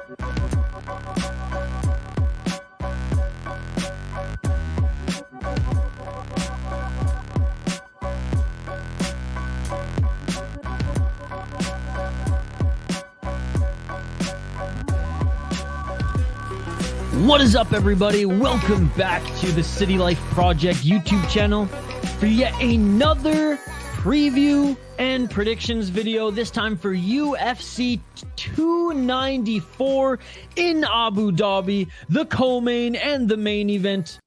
What is up, everybody? Welcome back to the City Life Project YouTube channel for yet another preview and predictions video, this time for UFC 294 in Abu Dhabi, the co-main and the main event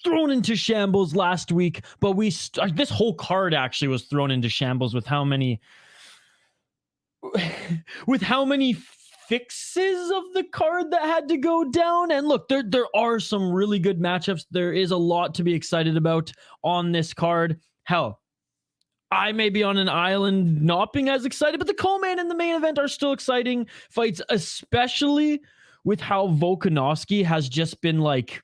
thrown into shambles last week, but this whole card actually was thrown into shambles with how many fixes of the card that had to go down. And look, there are some really good matchups. There is a lot to be excited about on this card. Hell, I may be on an island not being as excited, but the co-main and the main event are still exciting fights, especially with how Volkanovski has just been like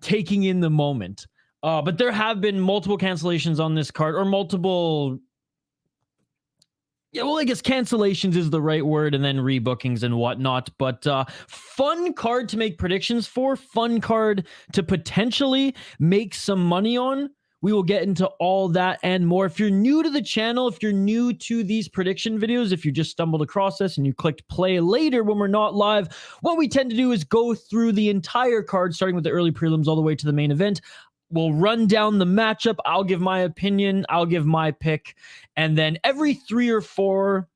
taking in the moment. But there have been multiple cancellations on this card, or multiple... Yeah, well, I guess cancellations is the right word, and then rebookings and whatnot. But fun card to make predictions for, fun card to potentially make some money on. We will get into all that and more. If you're new to the channel, if you're new to these prediction videos, if you just stumbled across this and you clicked play later when we're not live, what we tend to do is go through the entire card, starting with the early prelims all the way to the main event. We'll run down the matchup. I'll give my opinion. I'll give my pick. And then every 3 or 4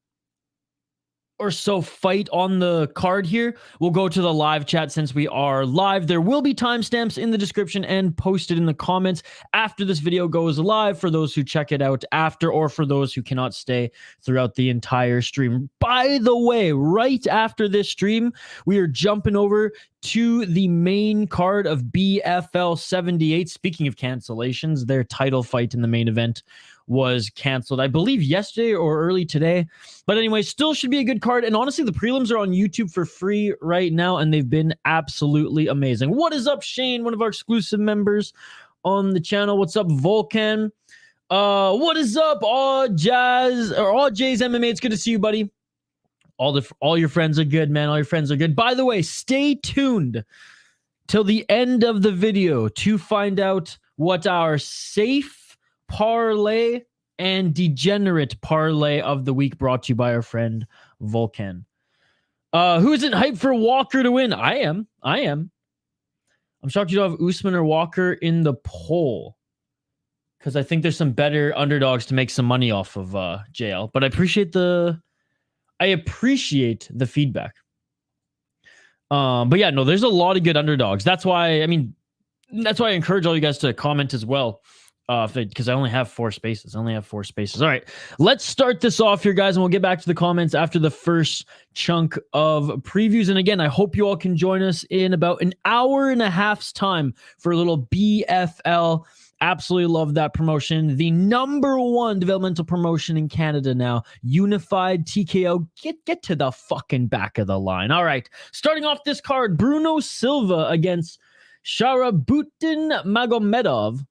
or so fight on the card here, we'll go to the live chat since we are live. There will be timestamps in the description and posted in the comments after this video goes live for those who check it out after, or for those who cannot stay throughout the entire stream. By the way, right after this stream, we are jumping over to the main card of BFL 78. Speaking of cancellations, their title fight in the main event was canceled, I believe, yesterday or early today. But anyway, still should be a good card. And honestly, the prelims are on YouTube for free right now, and they've been absolutely amazing. What is up, Shane, one of our exclusive members on the channel? What's up, Volkan? What is up, All Jazz, or All J's MMA? It's good to see you, buddy. All your friends are good, man. All your friends are good. By the way, stay tuned till the end of the video to find out what our safe parlay and degenerate parlay of the week, brought to you by our friend Volkan. Who isn't hyped for Walker to win? I am. I'm shocked you don't have Usman or Walker in the poll, because I think there's some better underdogs to make some money off of JL. But I appreciate the feedback. But yeah, no, there's a lot of good underdogs. That's why I encourage all you guys to comment as well. Because I only have 4 spaces. All right, let's start this off here, guys, and we'll get back to the comments after the first chunk of previews. And again, I hope you all can join us in about an hour and a half's time for a little BFL. Absolutely love that promotion. The #1 developmental promotion in Canada now. Unified TKO. Get to the fucking back of the line. All right, starting off this card, Bruno Silva against Sharabutin Magomedov.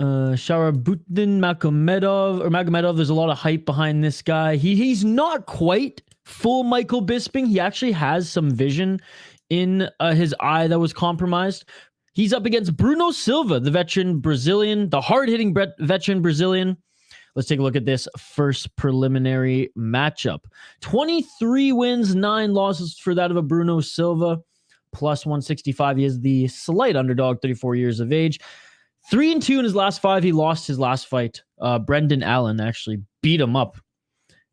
Sharabutin Magomedov, there's a lot of hype behind this guy. He's not quite full Michael Bisping. He actually has some vision in his eye that was compromised. He's up against Bruno Silva, the veteran Brazilian, the hard-hitting veteran Brazilian. Let's take a look at this first preliminary matchup. 23 wins, 9 losses for that of a Bruno Silva, plus 165. He is the slight underdog, 34 years of age. 3-2 in his last 5. He lost his last fight. Brendan Allen actually beat him up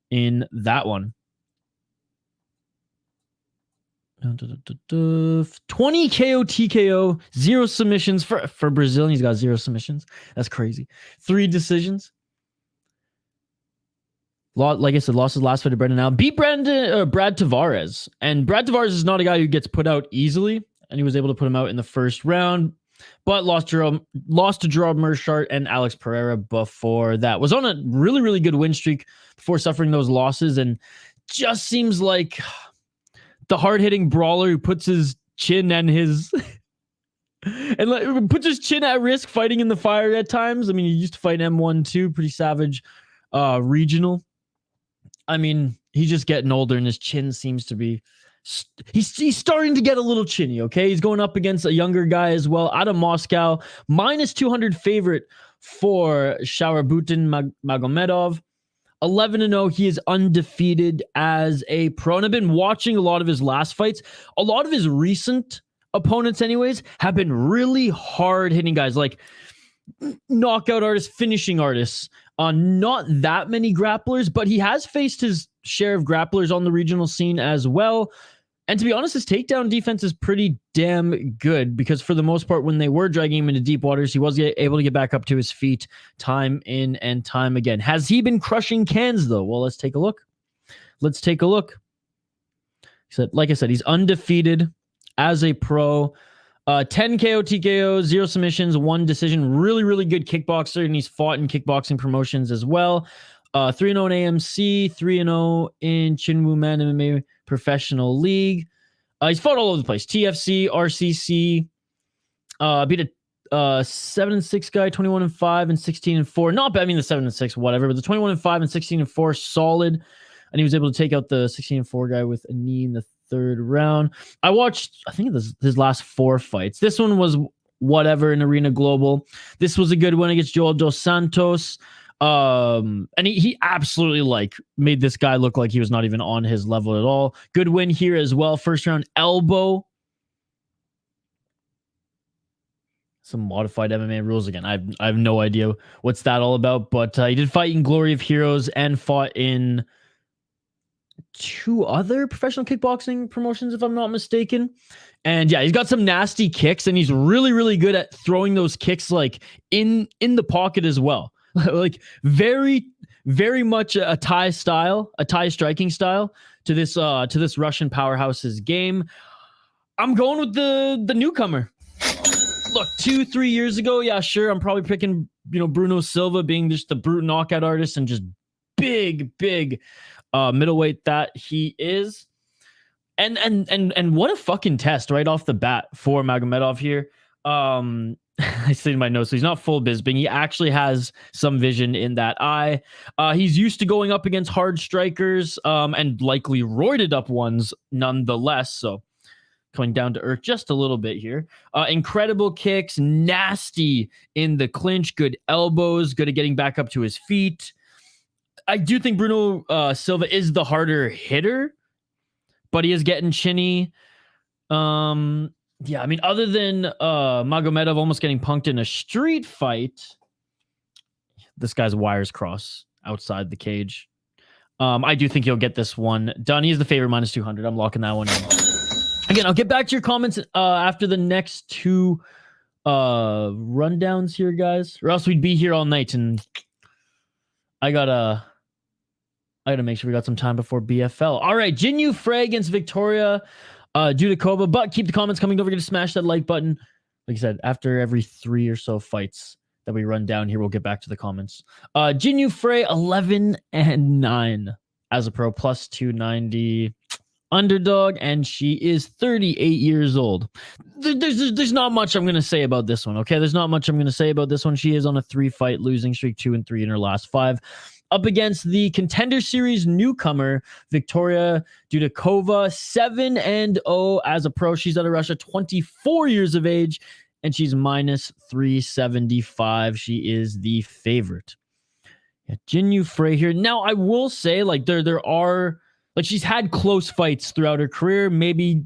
in that one. 20 KO TKO, 0 submissions for Brazilian. He's got 0 submissions. That's crazy. 3 decisions. Like I said, lost his last fight to Brendan Allen. Beat Brad Tavares. And Brad Tavares is not a guy who gets put out easily. And he was able to put him out in the first round. But lost to Gerald Meerschaert and Alex Pereira before that. Was on a really, really good win streak before suffering those losses. And just seems like the hard-hitting brawler who puts his chin and his... and puts his chin at risk fighting in the fire at times. I mean, he used to fight M1 too. Pretty savage regional. I mean, he's just getting older and his chin seems to be... He's starting to get a little chinny, okay? He's going up against a younger guy as well, out of Moscow. Minus 200 favorite for Sharabutin Magomedov. 11-0. He is undefeated as a pro. And I've been watching a lot of his last fights. A lot of his recent opponents, anyways, have been really hard-hitting guys, like knockout artists, finishing artists. Not that many grapplers, but he has faced his share of grapplers on the regional scene as well. And to be honest, his takedown defense is pretty damn good because for the most part, when they were dragging him into deep waters, he was able to get back up to his feet time in and time again. Has he been crushing cans, though? Well, let's take a look. Like I said, he's undefeated as a pro. 10 KO, TKO, 0 submissions, 1 decision. Really, really good kickboxer, and he's fought in kickboxing promotions as well. 3-0 in AMC, 3-0 in Chinwuman MMA Professional League. He's fought all over the place. TFC, RCC. Beat a 7-6 guy, 21-5 and 16-4. Not bad. I mean, the 7-6, whatever, but the 21-5 and 16-4, solid. And he was able to take out the 16-4 guy with a knee in the third round. I watched, I think, his last 4 fights. This one was whatever in Arena Global. This was a good one against Joel Dos Santos. And he absolutely made this guy look like he was not even on his level at all. Good win here as well. First round elbow. Some modified MMA rules again. I have no idea what's that all about, but he did fight in Glory of Heroes and fought in 2 other professional kickboxing promotions, if I'm not mistaken. And yeah, he's got some nasty kicks, and he's really, really good at throwing those kicks in the pocket as well. Very, very much a Thai striking style to this Russian powerhouse's game. I'm going with the newcomer. Look, 2-3 years ago, yeah, sure, I'm probably picking Bruno Silva, being just the brute knockout artist and just big middleweight that he is. And what a fucking test right off the bat for Magomedov here. I see in my notes, so he's not full Bisping. He actually has some vision in that eye. He's used to going up against hard strikers and likely roided up ones nonetheless. So coming down to earth just a little bit here. Incredible kicks, nasty in the clinch, good elbows, good at getting back up to his feet. I do think Bruno Silva is the harder hitter, but he is getting chinny. Yeah, I mean, other than Magomedov almost getting punked in a street fight, this guy's wires cross outside the cage. I do think he'll get this one done. He's the favorite, minus 200. I'm locking that one in. Again, I'll get back to your comments after the next 2 rundowns here, guys, or else we'd be here all night, and I gotta make sure we got some time before BFL. All right, Jinh Frey against Victoria Dudakova, but keep the comments coming. Don't forget to smash that like button. Like I said, after every 3 or so fights that we run down here, we'll get back to the comments. Jinh Frey 11-9 as a pro, plus 290 underdog, and she is 38 years old. There's not much I'm going to say about this one, okay? There's not much I'm going to say about this one. She is on a 3-fight losing streak, 2-3 in her last 5. Up against the Contender Series newcomer, Victoria Dudakova, 7-0 as a pro. She's out of Russia, 24 years of age, and she's minus 375. She is the favorite. Yeah, Jinh Frey here. Now, I will say, there are... she's had close fights throughout her career. Maybe,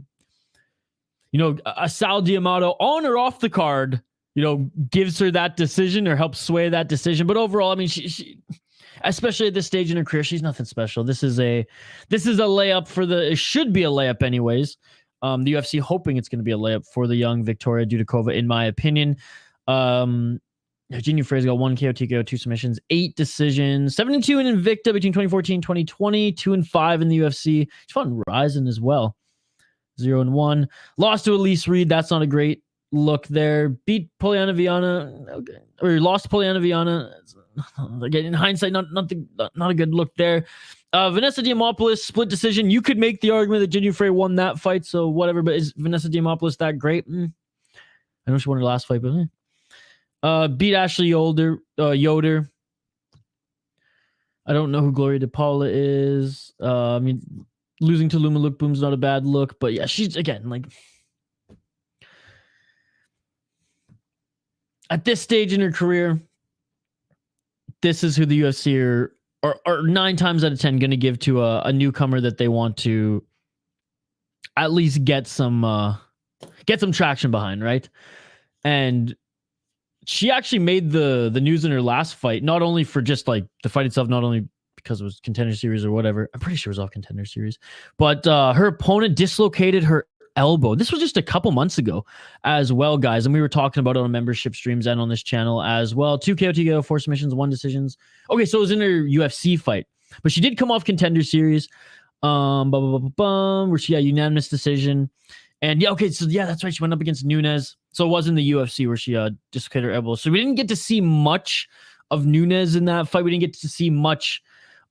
a Sal D'Amato on or off the card, gives her that decision or helps sway that decision. But overall, I mean, she especially at this stage in her career, she's nothing special. This is a layup it should be a layup anyways. The UFC hoping it's going to be a layup for the young Victoria Dudakova, in my opinion. Jinh Frey's got 1 KO, TKO, 2 submissions, 8 decisions, 7-2 in Invicta between 2014 and 2020, 2-5 in the UFC. She's fought in Ryzen as well. 0-1. Lost to Elise Reed. That's not a great look there. Beat Poliana Viana, okay. Or lost to Poliana Viana. Again, in hindsight, not a good look there. Vanessa Diamopoulos, split decision. You could make the argument that Jinh Frey won that fight, so whatever, but is Vanessa Diamopoulos that great? I know she won her last fight, but beat Ashley Yoder. I don't know who Gloria DePaula is. I mean, losing to Luma Lookboom's not a bad look, but yeah, she's again like at this stage in her career, this is who the UFC are 9 times out of 10 going to give to a newcomer that they want to at least get some traction behind, right? And she actually made the news in her last fight, not only for just like the fight itself, not only because it was Contender Series or whatever. I'm pretty sure it was off Contender Series, but her opponent dislocated her elbow. This was just a couple months ago as well, guys. And we were talking about it on membership streams and on this channel as well. 2 KO, TKO, 4 submissions, 1 decisions. Okay, so it was in her UFC fight, but she did come off Contender Series, where she got unanimous decision. And yeah, okay, so yeah, that's right. She went up against Nunes. So it was in the UFC where she dislocated her elbow. So we didn't get to see much of Nunes in that fight. We didn't get to see much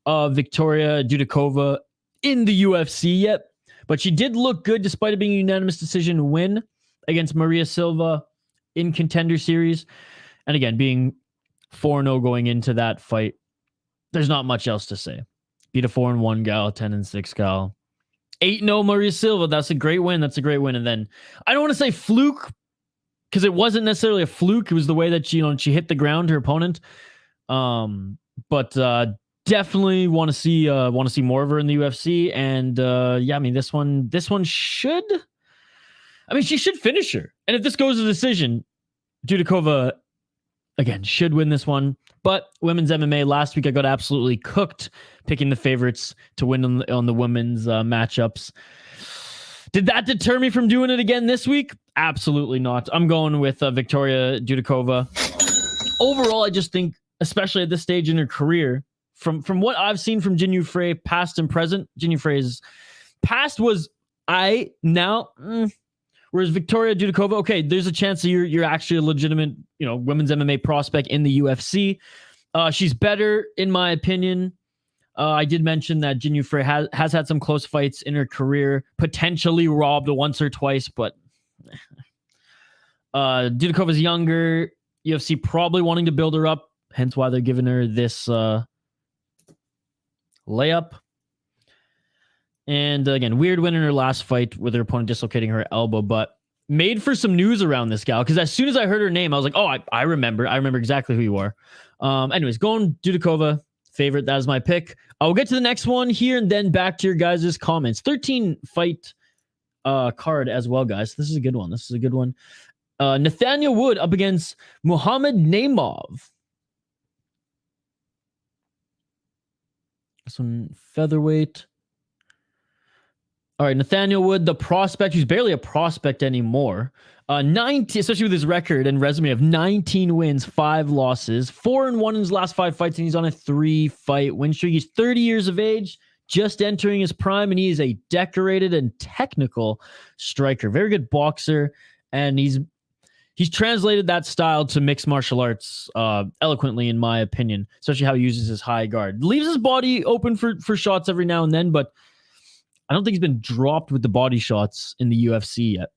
of Victoria Dudakova in the UFC yet. But she did look good despite it being a unanimous decision win against Maria Silva in Contender Series. And again, being 4-0 going into that fight, there's not much else to say. Beat a 4-1 gal, 10-6 gal. 8-0 Maria Silva. That's a great win. That's a great win. And then I don't want to say fluke because it wasn't necessarily a fluke. It was the way that she hit the ground, her opponent. But definitely want to see more of her in the UFC. And yeah, I mean this one should. I mean, she should finish her. And if this goes to decision, Dudakova again should win this one. But women's MMA last week, I got absolutely cooked picking the favorites to win on the women's matchups. Did that deter me from doing it again this week? Absolutely not. I'm going with Victoria Dudakova. Overall, I just think, especially at this stage in her career, from what I've seen from Jinh Frey, past and present, Jinh Frey's past was whereas Victoria Dudakova, okay, there's a chance that you're actually a legitimate, women's MMA prospect in the UFC. She's better, in my opinion. I did mention that Jinh Frey has had some close fights in her career, potentially robbed once or twice, but Dudakova's younger. UFC probably wanting to build her up, hence why they're giving her this layup. And again, weird win in her last fight with her opponent dislocating her elbow, but made for some news around this gal. Because as soon as I heard her name, I was like, oh, I remember. I remember exactly who you are. Anyways, going Dudakova, favorite. That is my pick. I'll get to the next one here and then back to your guys' comments. 13 fight card as well, guys. This is a good one. Nathaniel Wood up against Mohammad Naimov. This one, featherweight. All right, Nathaniel Wood, the prospect, who's barely a prospect anymore. 19, especially with his record and resume of 19 wins, 5 losses, 4-1 in his last 5 fights, and he's on a 3-fight win streak. He's 30 years of age, just entering his prime, and he is a decorated and technical striker. Very good boxer, and he's translated that style to mixed martial arts eloquently, in my opinion, especially how he uses his high guard. Leaves his body open for shots every now and then, but I don't think he's been dropped with the body shots in the UFC yet.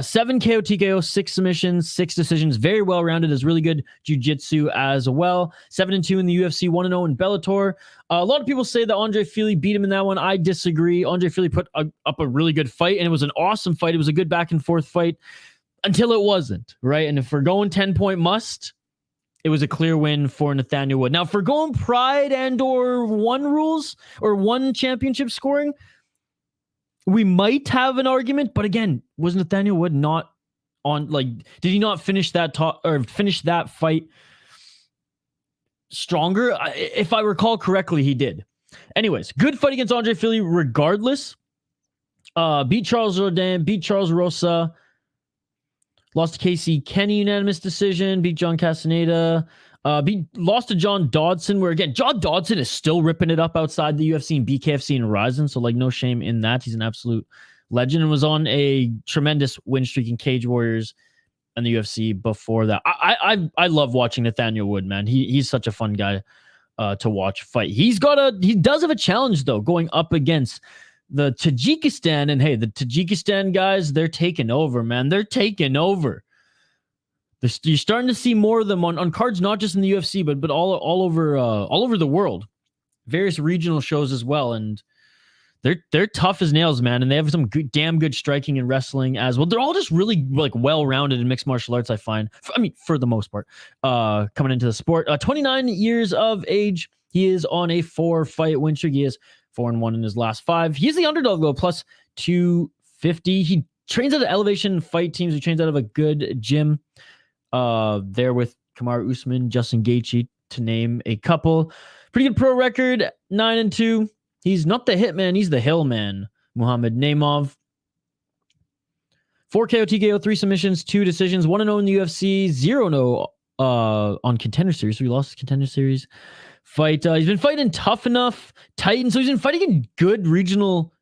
7 KO, TKO, 6 submissions, 6 decisions. Very well-rounded. Has really good jiu-jitsu as well. 7-2 in the UFC, 1-0 in Bellator. A lot of people say that Andre Fili beat him in that one. I disagree. Andre Fili put up a really good fight, and it was an awesome fight. It was a good back-and-forth fight until it wasn't, right? And if we're going 10-point must, it was a clear win for Nathaniel Wood. Now, if we're going pride and or one rules or one championship scoring, we might have an argument, but again, was Nathaniel Wood not on, did he not finish that fight stronger? If I recall correctly, he did. Anyways, good fight against Andre Fili regardless. Beat Charles Jourdain, beat Charles Rosa, lost to Casey Kenny unanimous decision, beat John Castaneda, lost to John Dodson, where again, John Dodson is still ripping it up outside the UFC and BKFC and Ryzen. So no shame in that. He's an absolute legend and was on a tremendous win streak in Cage Warriors and the UFC before that. I love watching Nathaniel Wood, man. He's such a fun guy to watch fight. He does have a challenge though, going up against the Tajikistan, and hey, the Tajikistan guys, they're taking over, man. They're taking over. You're starting to see more of them on cards, not just in the UFC, but all over the world. various regional shows as well, and they're tough as nails, man, and they have some damn good striking and wrestling as well. They're all just really like well-rounded in mixed martial arts, I find. For the most part, coming into the sport. 29 years of age. He is on a 4-fight win streak. He is 4-1 in his last 5. He's the underdog though, plus 250. He trains out of Elevation Fight Teams. He trains out of a good gym. There with Kamaru, Usman, Justin Gaethje, to name a couple. Pretty good pro record, 9-2. He's not the hitman, he's the hillman. Mohammad Naimov. 4 KO, TKO, 3 submissions, 2 decisions, 1-0 in the UFC, 0-0 on Contender Series. So he lost his Contender Series fight. He's been fighting Tough Enough, Titan. So he's been fighting in good regional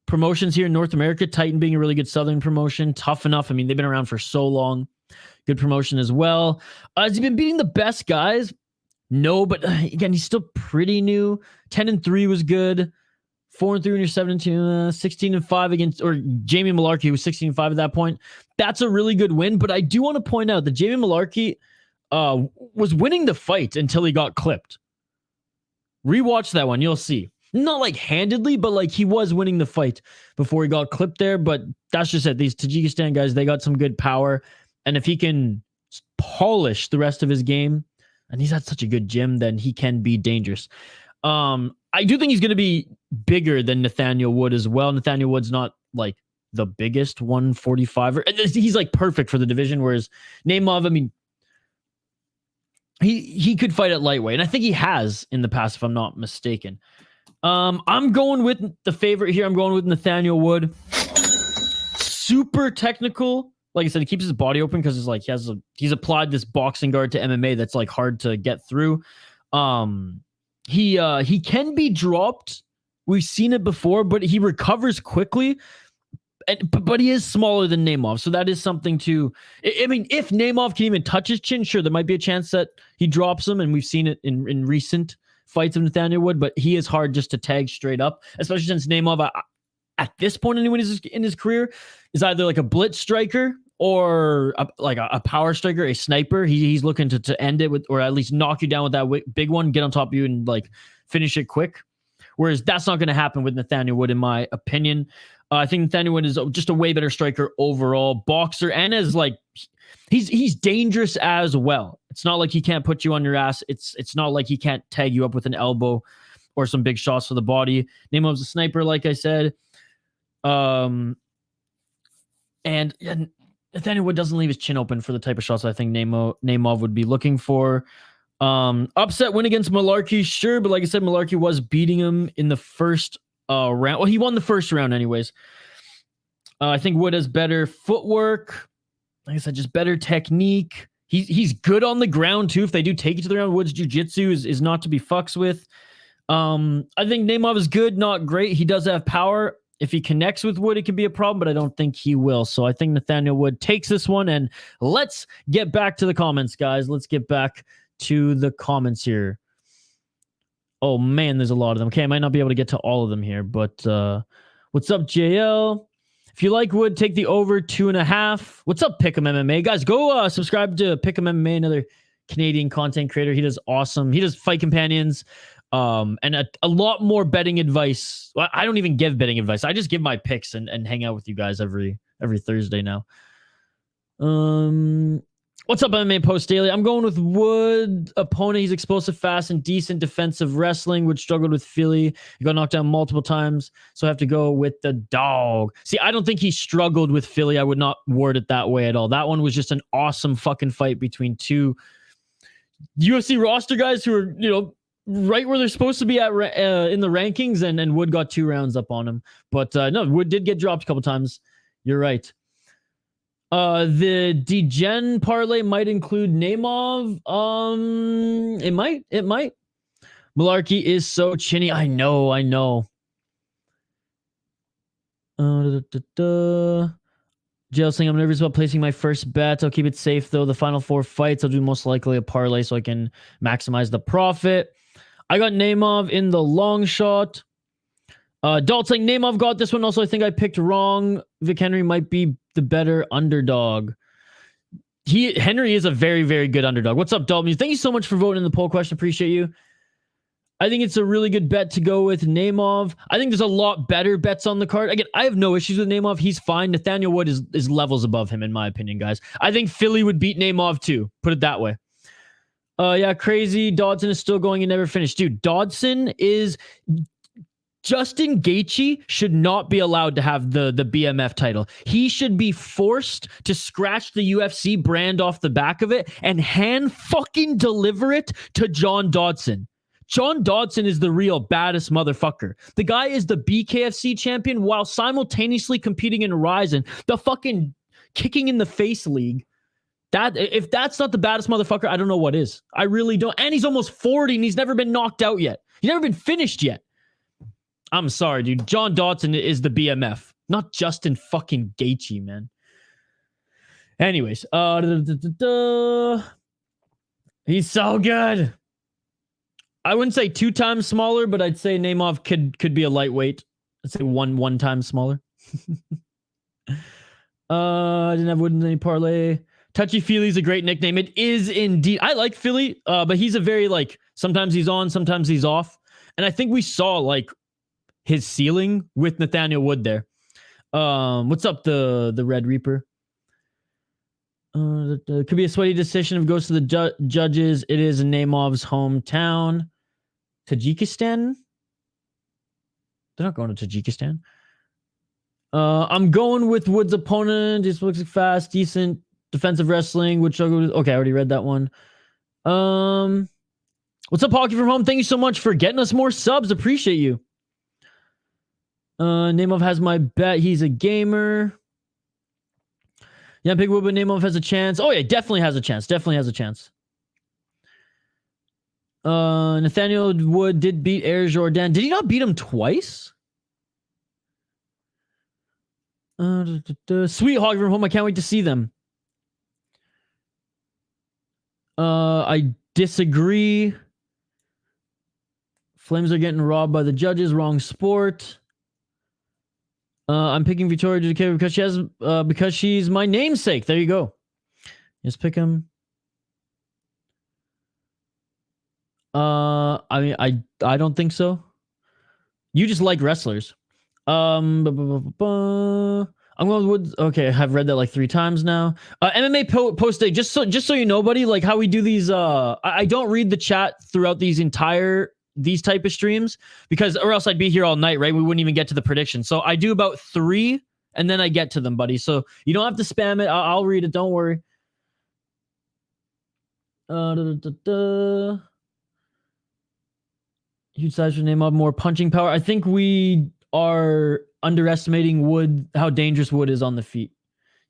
promotions here in North America. Titan being a really good Southern promotion. Tough Enough, I mean, they've been around for so long. Good promotion as well. Has he been beating the best guys? No, but again, he's still pretty new. 10-3 was good. 4-3 when you're 7-2, 16-5 against, or Jamie Malarkey, who was 16-5 at that point. That's a really good win. But I do want to point out that Jamie Malarkey was winning the fight until he got clipped. Rewatch that one, you'll see. Not like handedly, but like he was winning the fight before he got clipped there. But that's just it. These Tajikistan guys, they got some good power. And if he can polish the rest of his game, and he's at such a good gym, then he can be dangerous. I do think he's going to be bigger than Nathaniel Wood as well. Nathaniel Wood's not like the biggest 145er. He's like perfect for the division, whereas Naimov, I mean, he could fight at lightweight, and I think he has in the past, if I'm not mistaken. I'm going with the favorite here. I'm going with Nathaniel Wood. Super technical. Like I said, he keeps his body open because it's like he's applied this boxing guard to MMA that's like hard to get through. He can be dropped. We've seen it before, but he recovers quickly. But he is smaller than Naimov, so that is something to. I mean, if Naimov can even touch his chin, sure, there might be a chance that he drops him, and we've seen it in recent fights of Nathaniel Wood. But he is hard just to tag straight up, especially since Naimov, at this point anyway in his career, is either like a blitz striker or a power striker, a sniper. He's looking to end it with, or at least knock you down with that big one, get on top of you and like finish it quick. Whereas that's not going to happen with Nathaniel Wood, in my opinion. I think Nathaniel Wood is just a way better striker overall, boxer, and as like he's dangerous as well. It's not like he can't put you on your ass. It's not like he can't tag you up with an elbow or some big shots to the body. Naimov's a sniper, like I said. And Nathaniel Wood doesn't leave his chin open for the type of shots I think Naimov would be looking for. Upset win against Malarkey, sure, but like I said, Malarkey was beating him in the first round. Well, he won the first round anyways. I think Wood has better footwork. Like I said, just better technique. He's good on the ground too. If they do take it to the ground, Wood's jiu-jitsu is not to be fucks with. I think Naimov is good, not great. He does have power. If he connects with Wood, it could be a problem, but I don't think he will. So I think Nathaniel Wood takes this one. And let's get back to the comments, guys. Let's get back to the comments here. Oh, man, there's a lot of them. Okay, I might not be able to get to all of them here, but what's up, JL? If you like Wood, take the over 2.5. What's up, Pick'em MMA? Guys, go subscribe to Pick'em MMA, another Canadian content creator. He does awesome. He does fight companions. And a lot more betting advice. Well, I don't even give betting advice. I just give my picks and hang out with you guys every Thursday now. What's up, MMA Post Daily? I'm going with Wood. Opponent, he's explosive, fast, and decent defensive wrestling. Wood struggled with Philly. He got knocked down multiple times, so I have to go with the dog. See, I don't think he struggled with Philly. I would not word it that way at all. That one was just an awesome fucking fight between two UFC roster guys who are, right where they're supposed to be at in the rankings, and Wood got 2 rounds up on him. But no, Wood did get dropped a couple times. You're right. The Degen parlay might include Naimov. It might. Malarkey is so chinny. I know. Jail saying, I'm nervous about placing my first bet. I'll keep it safe, though. The final 4 fights, I'll do most likely a parlay so I can maximize the profit. I got Naimov in the long shot. Dalt saying Naimov got this one. Also, I think I picked wrong. Vic Henry might be the better underdog. Henry is a very, very good underdog. What's up, Dalt? Thank you so much for voting in the poll question. Appreciate you. I think it's a really good bet to go with Naimov. I think there's a lot better bets on the card. Again, I have no issues with Naimov. He's fine. Nathaniel Wood is levels above him, in my opinion, guys. I think Philly would beat Naimov too. Put it that way. Yeah, crazy. Dodson is still going and never finished. Dude, Dodson is... Justin Gaethje should not be allowed to have the BMF title. He should be forced to scratch the UFC brand off the back of it and hand fucking deliver it to John Dodson. John Dodson is the real baddest motherfucker. The guy is the BKFC champion while simultaneously competing in Ryzen, the fucking kicking in the face league. If that's not the baddest motherfucker, I don't know what is. I really don't. And he's almost 40 and he's never been knocked out yet. He's never been finished yet. I'm sorry, dude. John Dodson is the BMF, not Justin fucking Gaethje, man. Anyways, he's so good. I wouldn't say 2 times smaller, but I'd say Naimov could be a lightweight. I'd say one time smaller. I didn't have Wood in any parlay. Touchy Feely's a great nickname. It is indeed. I like Philly, but he's a very sometimes he's on, sometimes he's off. And I think we saw his ceiling with Nathaniel Wood there. What's up, the Red Reaper? It could be a sweaty decision if it goes to the judges. It is in Naimov's hometown. Tajikistan? They're not going to Tajikistan. I'm going with Wood's opponent. This looks fast, decent defensive wrestling. Which okay, I already read that one. What's up, Hockey from Home? Thank you so much for getting us more subs. Appreciate you. Naimov has my bet. He's a gamer. Yeah, Big Wood, but Naimov has a chance. Oh yeah, definitely has a chance. Definitely has a chance. Nathaniel Wood did beat Air Jordan. Did he not beat him twice? Sweet Hockey from Home. I can't wait to see them. I disagree. Flames are getting robbed by the judges. Wrong sport. I'm picking Victoria Dudakova because she's my namesake. There you go. Just pick him. I mean, I don't think so. You just like wrestlers. I'm going with Woods. Okay, I've read that 3 times now. MMA post day. Just so you know, buddy, how we do these. I don't read the chat throughout these type of streams or else I'd be here all night, right? We wouldn't even get to the prediction. So I do about 3 and then I get to them, buddy. So you don't have to spam it. I'll read it. Don't worry. Huge size for Naimov, more punching power. I think we are underestimating Wood, how dangerous Wood is on the feet.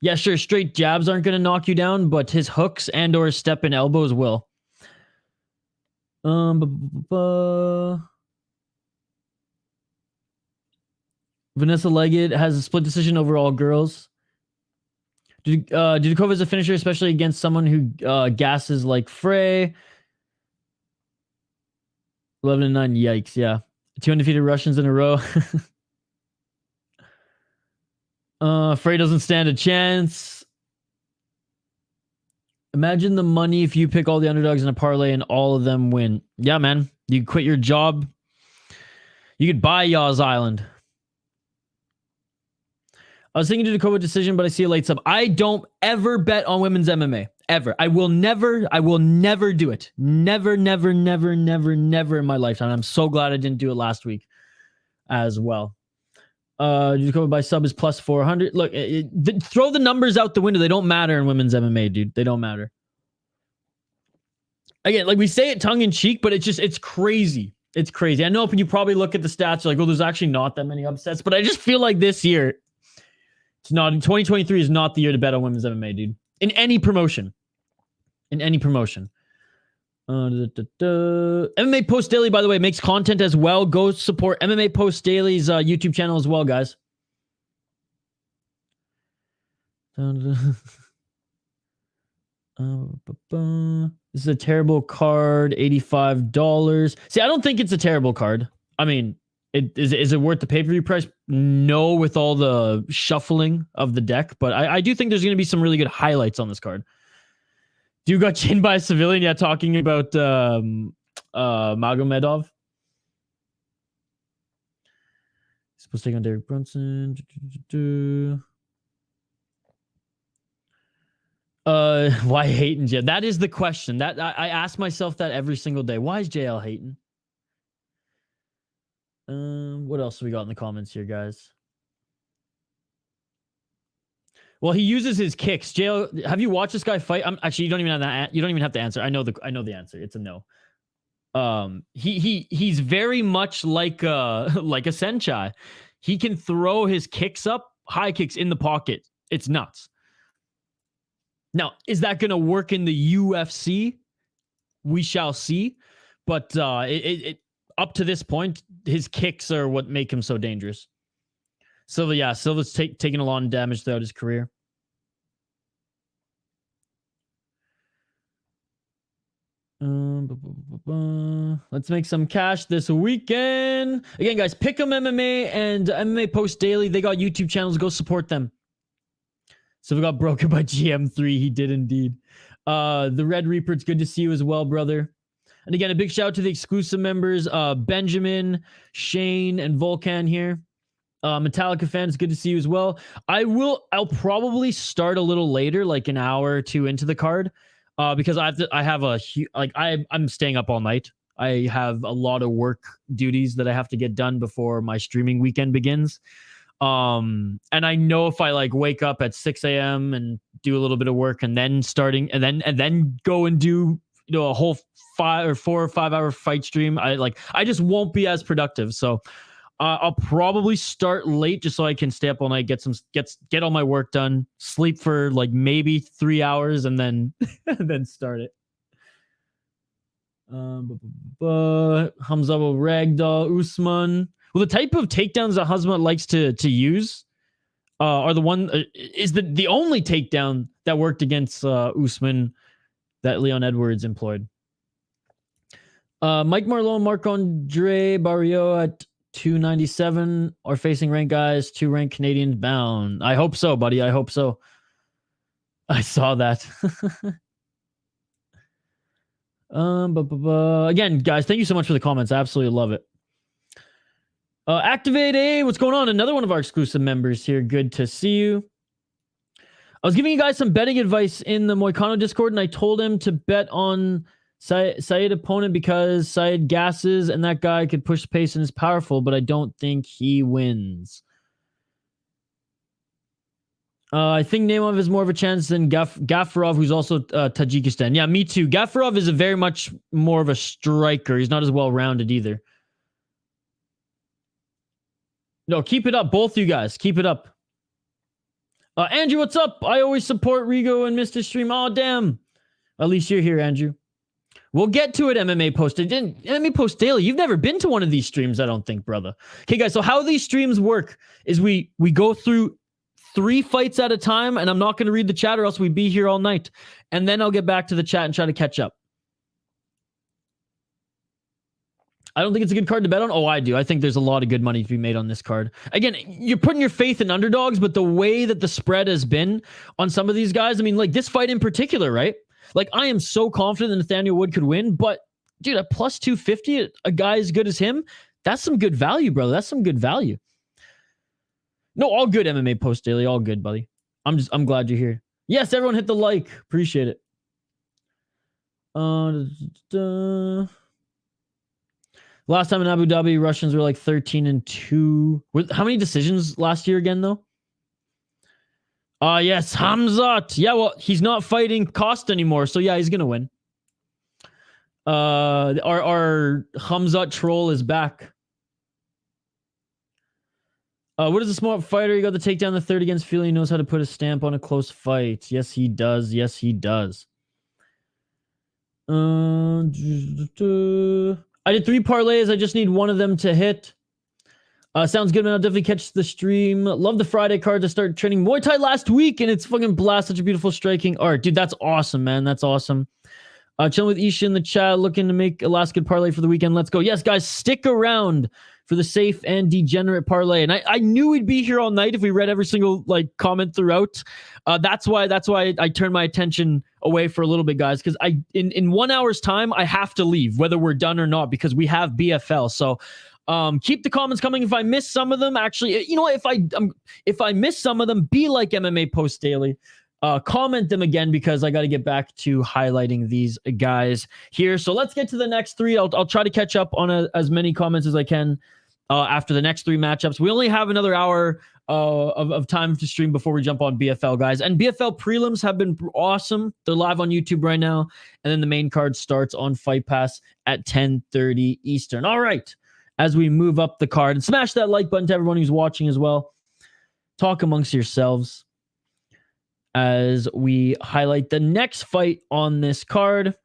Yeah, sure. Straight jabs aren't going to knock you down, but his hooks and or step and elbows will. Vanessa Leggett has a split decision over all girls. Dudakova is a finisher, especially against someone who gasses like Frey. 11-9. Yikes! Yeah, 2 undefeated Russians in a row. Frey doesn't stand a chance. Imagine the money if you pick all the underdogs in a parlay and all of them win. Yeah, man. You quit your job. You could buy Yaw's Island. I was thinking Dudakova decision, but I see a late sub. I don't ever bet on women's MMA. Ever. I will never do it. Never in my lifetime. I'm so glad I didn't do it last week as well. Dudakova by sub is plus 400. Look, throw the numbers out the window. They don't matter in women's MMA, dude. They don't matter. Again, we say it tongue in cheek, but it's crazy. It's crazy. I know if you probably look at the stats, you're like, well, there's actually not that many upsets, but I just feel like this year, it's not. 2023 is not the year to bet on women's MMA, dude. In any promotion. MMA Post Daily, by the way, makes content as well. Go support MMA Post Daily's YouTube channel as well, guys. This is a terrible card. $85. See, I don't think it's a terrible card. I mean, is it worth the pay-per-view price? No, with all the shuffling of the deck. But I do think there's going to be some really good highlights on this card. You got Jinh by a civilian, yeah, talking about Magomedov. Supposed to take on Derek Brunson. Why hating JL? That is the question. That I ask myself that every single day. Why is JL hating? What else we got in the comments here, guys? Well, he uses his kicks. JL, have you watched this guy fight? Actually, you don't even have that. You don't even have to answer. I know the answer. It's a no. He's very much like a Senchai. He can throw his kicks up, high kicks in the pocket. It's nuts. Now, is that going to work in the UFC? We shall see. But it up to this point, his kicks are what make him so dangerous. Silva's taking a lot of damage throughout his career. Let's make some cash this weekend. Again, guys, Pick'em MMA and MMA Post Daily. They got YouTube channels. Go support them. So we got broken by GM3. He did indeed. The Red Reaper, it's good to see you as well, brother. And again, a big shout out to the exclusive members, Benjamin, Shane, and Volkan here. Metallica fans, good to see you as well. I'll probably start a little later, like an hour or two into the card. Because I'm staying up all night. I have a lot of work duties that I have to get done before my streaming weekend begins. And I know if I wake up at 6 a.m. and do a little bit of work and then go and do a whole 4 or 5 hour fight stream, I just won't be as productive. So I'll probably start late just so I can stay up all night, get all my work done, sleep for maybe 3 hours, and then start it. Khamzat will ragdoll Usman. Well, the type of takedowns that Khamzat likes to use are the one is the only takedown that worked against Usman that Leon Edwards employed. Mike Marlon, Marc-Andre Barrio at 297 are facing ranked guys, 2 ranked Canadians bound. I hope so, buddy. I hope so. I saw that. Again, guys, thank you so much for the comments. I absolutely love it. Activate A, what's going on? Another one of our exclusive members here. Good to see you. I was giving you guys some betting advice in the Moicano Discord, and I told him to bet on Said opponent because Said gasses and that guy could push the pace and is powerful, but I don't think he wins. I think Naimov has more of a chance than Gafurov, who's also Tajikistan. Yeah, me too. Gafurov is a very much more of a striker. He's not as well-rounded either. No, keep it up. Both you guys. Keep it up. Andrew, what's up? I always support Rigo and Mr. Stream. Oh, damn. At least you're here, Andrew. We'll get to it, MMA Post. MMA Post Daily. You've never been to one of these streams, I don't think, brother. Okay, guys, so how these streams work is we go through 3 fights at a time, and I'm not going to read the chat or else we'd be here all night. And then I'll get back to the chat and try to catch up. I don't think it's a good card to bet on. Oh, I do. I think there's a lot of good money to be made on this card. Again, you're putting your faith in underdogs, but the way that the spread has been on some of these guys, I mean, this fight in particular, right? I am so confident that Nathaniel Wood could win, but dude, at plus 250, a guy as good as him, that's some good value, brother. That's some good value. No, all good, MMA Post Daily. All good, buddy. I'm glad you're here. Yes, everyone hit the like. Appreciate it. Last time in Abu Dhabi, Russians were 13-2. How many decisions last year again, though? Yes, Khamzat. Yeah, well, he's not fighting Cost anymore, so yeah, he's gonna win. Our Khamzat troll is back. What is a smart fighter? He got the takedown the third against Feely. He knows how to put a stamp on a close fight. Yes, he does. Yes, he does. I did 3 parlays. I just need one of them to hit. Sounds good, man. I'll definitely catch the stream. Love the Friday card to start training Muay Thai last week, and it's fucking blast. Such a beautiful striking art. Dude, that's awesome, man. That's awesome. Chilling with Isha in the chat, looking to make a last good parlay for the weekend. Let's go. Yes, guys, stick around for the safe and degenerate parlay. And I knew we'd be here all night if we read every single comment throughout. That's why I turned my attention away for a little bit, guys, because in 1 hour's time I have to leave, whether we're done or not, because we have BFL. So Keep the comments coming. If I miss some of them, actually, you know what? If I miss some of them, be like MMA Post Daily. Comment them again because I got to get back to highlighting these guys here. So let's get to the next three. I'll try to catch up on as many comments as I can after the next three matchups. We only have another hour of time to stream before we jump on BFL, guys. And BFL prelims have been awesome. They're live on YouTube right now. And then the main card starts on Fight Pass at 10:30 Eastern. All right. As we move up the card, and smash that like button to everyone who's watching as well. Talk amongst yourselves as we highlight the next fight on this card.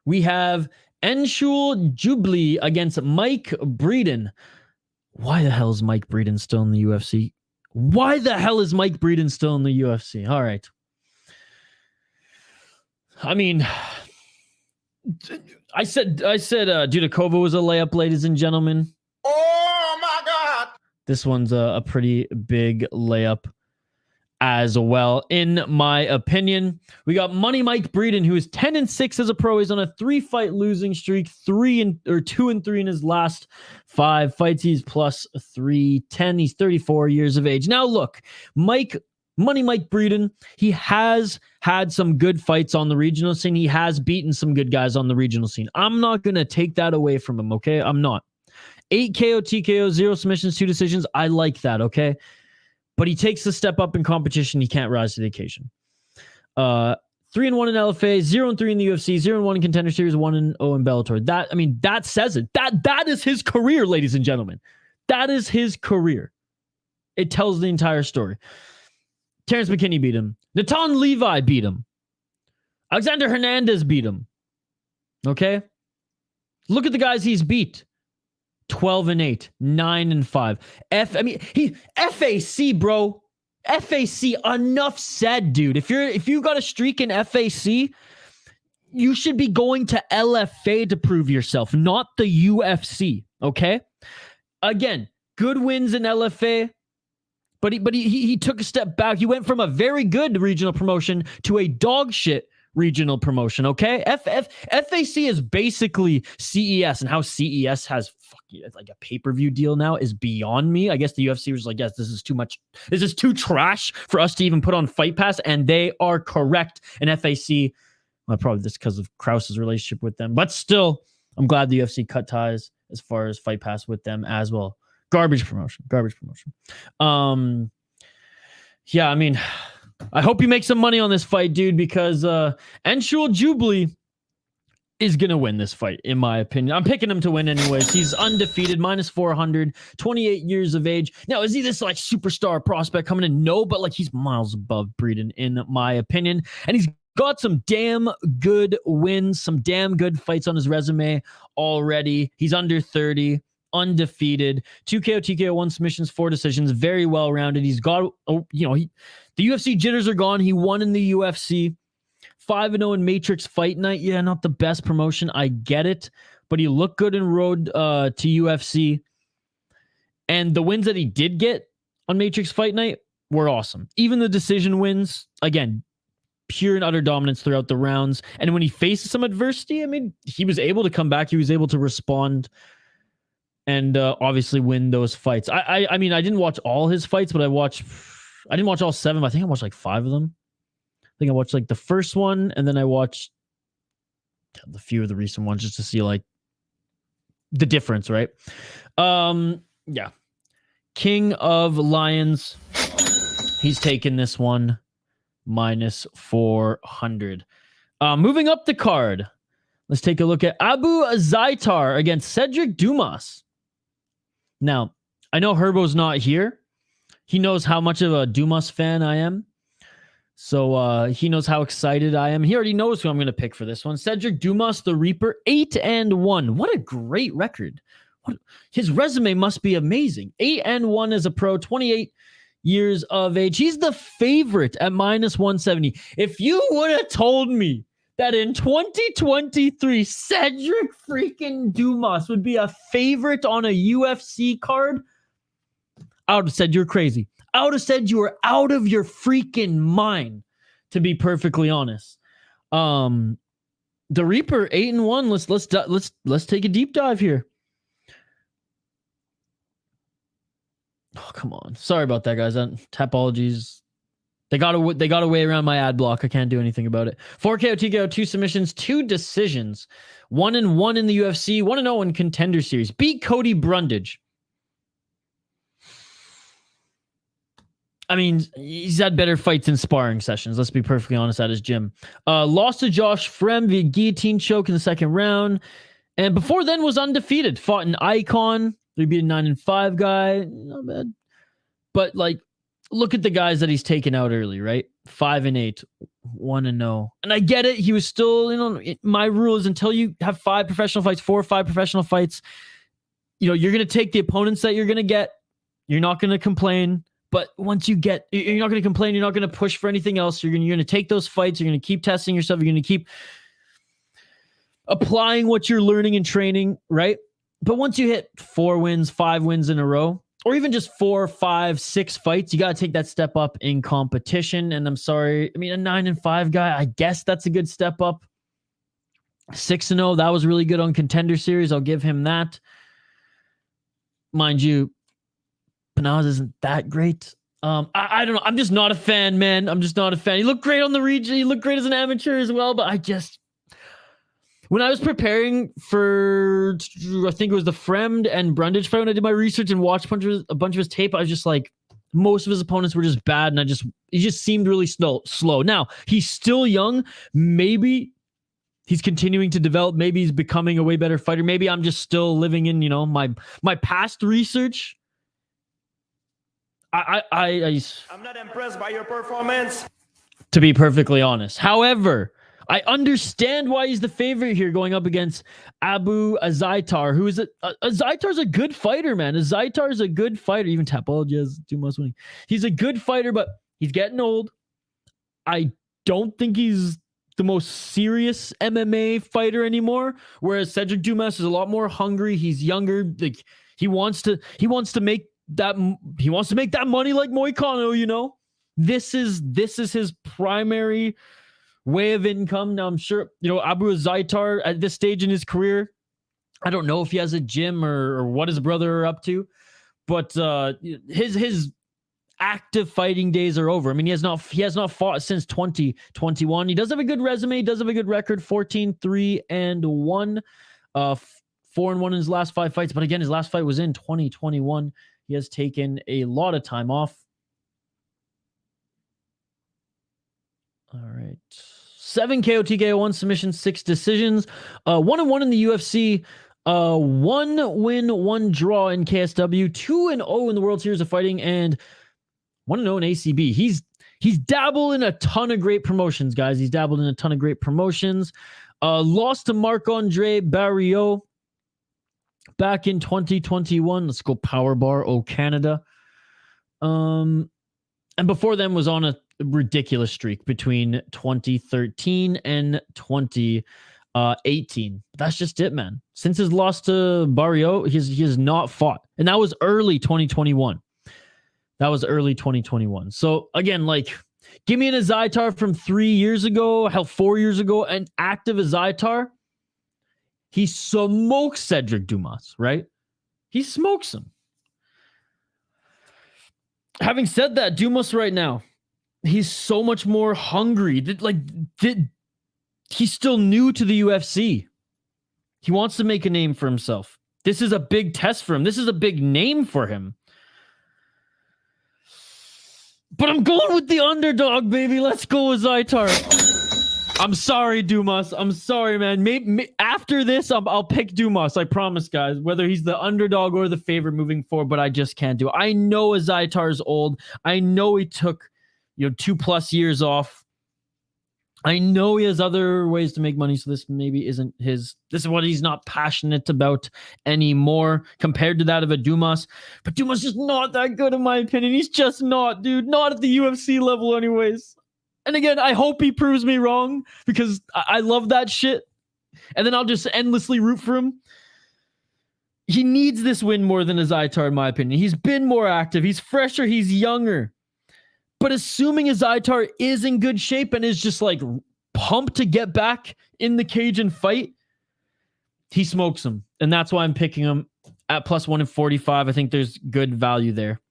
We have Anshul Jubli against Mike Breeden. Why the hell is Mike Breeden still in the UFC? Why the hell is Mike Breeden still in the UFC? All right. I mean, I said Dudakova was a layup, ladies and gentlemen. Oh my God. This one's a pretty big layup as well, in my opinion. We got Money Mike Breeden, who is 10-6 as a pro. He's on a 3-fight losing streak, 2-3 in his last 5 fights. He's plus 310. He's 34 years of age. Now look, Money Mike Breeden, he has had some good fights on the regional scene. He has beaten some good guys on the regional scene. I'm not going to take that away from him, okay? I'm not. 8 KO, TKO, 0 submissions, 2 decisions. I like that, okay? But he takes the step up in competition. He can't rise to the occasion. 3-1 in LFA, 0-3 in the UFC, 0-1 in Contender Series, 1-0 in Bellator. That says it. That is his career, ladies and gentlemen. That is his career. It tells the entire story. Terrence McKinney beat him. Natan Levi beat him. Alexander Hernandez beat him. Okay? Look at the guys he's beat. 12-8, 9-5. FAC, bro. FAC, enough said, dude. If you got a streak in FAC, you should be going to LFA to prove yourself, not the UFC. Okay? Again, good wins in LFA. But he took a step back. He went from a very good regional promotion to a dog shit regional promotion, okay? FAC is basically CES, and how CES has like a pay-per-view deal now is beyond me. I guess the UFC was like, yes, this is too much. This is too trash for us to even put on Fight Pass, and they are correct. And FAC, well, probably just because of Krause's relationship with them, but still, I'm glad the UFC cut ties as far as Fight Pass with them as well. Garbage promotion. Yeah, I mean, I hope you make some money on this fight, dude, because Anshul Jubli is going to win this fight, in my opinion. I'm picking him to win anyways. He's undefeated, minus 400, 28 years of age. Now, is he this like superstar prospect coming in? No, but like he's miles above Breeden, in my opinion. And he's got some damn good wins, some damn good fights on his resume already. He's under 30. Undefeated, 2 KO, TKO, 1 submissions, 4 decisions, very well rounded. He's got, the UFC jitters are gone. He won in the UFC, 5-0 in Matrix Fight Night. Yeah, not the best promotion. I get it, but he looked good in road to UFC. And the wins that he did get on Matrix Fight Night were awesome. Even the decision wins, again, pure and utter dominance throughout the rounds. And when he faces some adversity, I mean, he was able to come back. He was able to respond and obviously win those fights. I mean, I didn't watch all his fights, but I didn't watch all 7. I think I watched like 5 of them. I think I watched like the first one, and then I watched a few of the recent ones just to see like the difference, right? Yeah. King of Lions. He's taking this one, minus 400. Moving up the card, let's take a look at Abu Azaitar against Sedriques Dumas. Now, I know Herbo's not here. He knows how much of a Dumas fan I am. So he knows how excited I am. He already knows who I'm going to pick for this one. Sedriques Dumas, the Reaper, 8-1. What a great record. His resume must be amazing. 8-1 as a pro, 28 years of age. He's the favorite at minus 170. If you would have told me that in 2023, Sedriques freaking Dumas would be a favorite on a UFC card, I would have said you're crazy. I would have said you were out of your freaking mind, to be perfectly honest. The Reaper, 8-1. Let's take a deep dive here. Oh, come on. Sorry about that, guys. Tapologies. They got a way around my ad block. I can't do anything about it. 4 KO, TKO, 2 submissions, 2 decisions. 1-1 in the UFC, 1-0 in Contender Series. Beat Cody Brundage. I mean, he's had better fights in sparring sessions. Let's be perfectly honest at his gym. Lost to Josh Frem via guillotine choke in the second round. And before then was undefeated. Fought an Icon. He beat a 9-5 guy. Not bad. But like, look at the guys that he's taken out early, right? 5-8, 1-0. And I get it. He was still, my rule is until you have 5 professional fights, 4 or 5 professional fights, you're going to take the opponents that you're going to get. You're not going to complain. But once you're not going to complain. You're not going to push for anything else. You're going to take those fights. You're going to keep testing yourself. You're going to keep applying what you're learning and training, right? But once you hit 4 wins, 5 wins in a row, or even just 4, 5, 6 fights, you got to take that step up in competition. And I'm sorry. I mean, a 9-5 guy, I guess that's a good step up. 6-0, that was really good on Contender Series. I'll give him that. Mind you, Panaz isn't that great. I don't know. I'm just not a fan, man. I'm just not a fan. He looked great on the region. He looked great as an amateur as well. But when I was preparing for, I think it was the Fremd and Brundage fight, when I did my research and watched a bunch of his tape, I was just like, most of his opponents were just bad, and he just seemed really slow. Now, he's still young. Maybe he's continuing to develop. Maybe he's becoming a way better fighter. Maybe I'm just still living in, my past research. I'm not impressed by your performance. To be perfectly honest. However, I understand why he's the favorite here going up against Abu Azaitar, who is Azaitar's a good fighter, man. Azaitar's a good fighter. Even Tapology has Dumas winning. He's a good fighter, but he's getting old. I don't think he's the most serious MMA fighter anymore. Whereas Cedric Dumas is a lot more hungry. He's younger. Like he wants to make that money like Moicano, This is his primary way of income. Now I'm sure, Abu Azaitar at this stage in his career, I don't know if he has a gym or what his brother are up to, but his active fighting days are over. I mean, he has not fought since 2021. He does have a good resume. He does have a good record, 14-3-1, 4-1 in his last 5 fights. But again, his last fight was in 2021. He has taken a lot of time off. All right. 7 KO, TKO, 1 submission, 6 decisions. 1-1 in the UFC. 1 win, 1 draw in KSW. 2-0 in the World Series of Fighting. And 1-0 in ACB. He's dabbled in a ton of great promotions, guys. He's dabbled in a ton of great promotions. Lost to Marc-Andre Barriot back in 2021. Let's go Power Bar, Canada. And before then was on a ridiculous streak between 2013 and 2018. That's just it, man. Since his loss to Barriot, he has not fought. And that was early 2021. So again, give me an Azaitar from 3 years ago, 4 years ago, an active Azaitar. He smokes Cedric Dumas, right? He smokes him. Having said that, Dumas right now, he's so much more hungry. He's still new to the UFC. He wants to make a name for himself. This is a big test for him. This is a big name for him. But I'm going with the underdog, baby. Let's go with Azaitar. I'm sorry, Dumas. I'm sorry, man. Maybe after this, I'll pick Dumas. I promise, guys. Whether he's the underdog or the favorite moving forward, but I just can't do it. I know Azaitar's old. I know he took 2+ years off. I know he has other ways to make money, so this maybe isn't his. This is what he's not passionate about anymore compared to that of a Dumas. But Dumas is just not that good, in my opinion. He's just not, dude. Not at the UFC level, anyways. And again, I hope he proves me wrong because I love that shit. And then I'll just endlessly root for him. He needs this win more than Azaitar, in my opinion. He's been more active. He's fresher. He's younger. But assuming Azaitar is in good shape and is just pumped to get back in the cage and fight, he smokes him. And that's why I'm picking him at +145. I think there's good value there.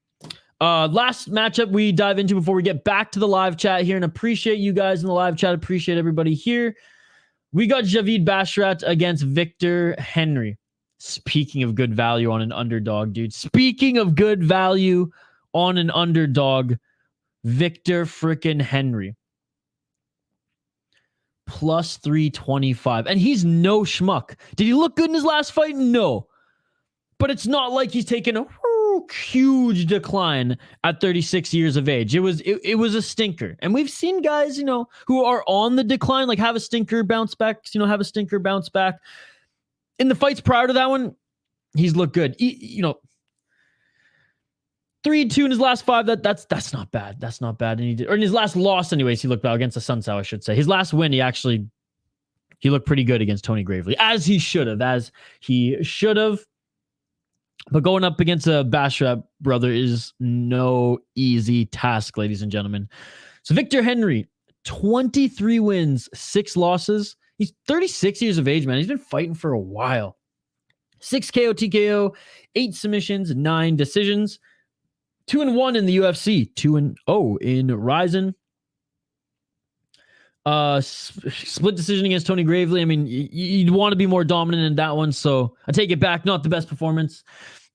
Last matchup we dive into before we get back to the live chat here, and appreciate you guys in the live chat. Appreciate everybody here. We got Javid Basharat against Victor Henry. Speaking of good value on an underdog, dude. Speaking of good value on an underdog, Victor frickin' Henry. Plus 325. And he's no schmuck. Did he look good in his last fight? No. But it's not like he's taken a huge decline at 36 years of age. It was a stinker. And we've seen guys, who are on the decline, like have a stinker bounce back, have a stinker bounce back. In the fights prior to that one, he's looked good. 3-2 in his last 5. That's not bad. That's not bad. And or in his last loss, anyways, he looked well against the Sun Sao, I should say. His last win, he looked pretty good against Tony Gravely, as he should have. But going up against a Basharat brother is no easy task, ladies and gentlemen. So Victor Henry, 23 wins, 6 losses. He's 36 years of age, man. He's been fighting for a while. 6 KO, TKO, 8 submissions, 9 decisions. 2-1 in the UFC, 2-0 in Ryzen. Split decision against Tony Gravely. I mean, you'd want to be more dominant in that one, so I take it back. Not the best performance.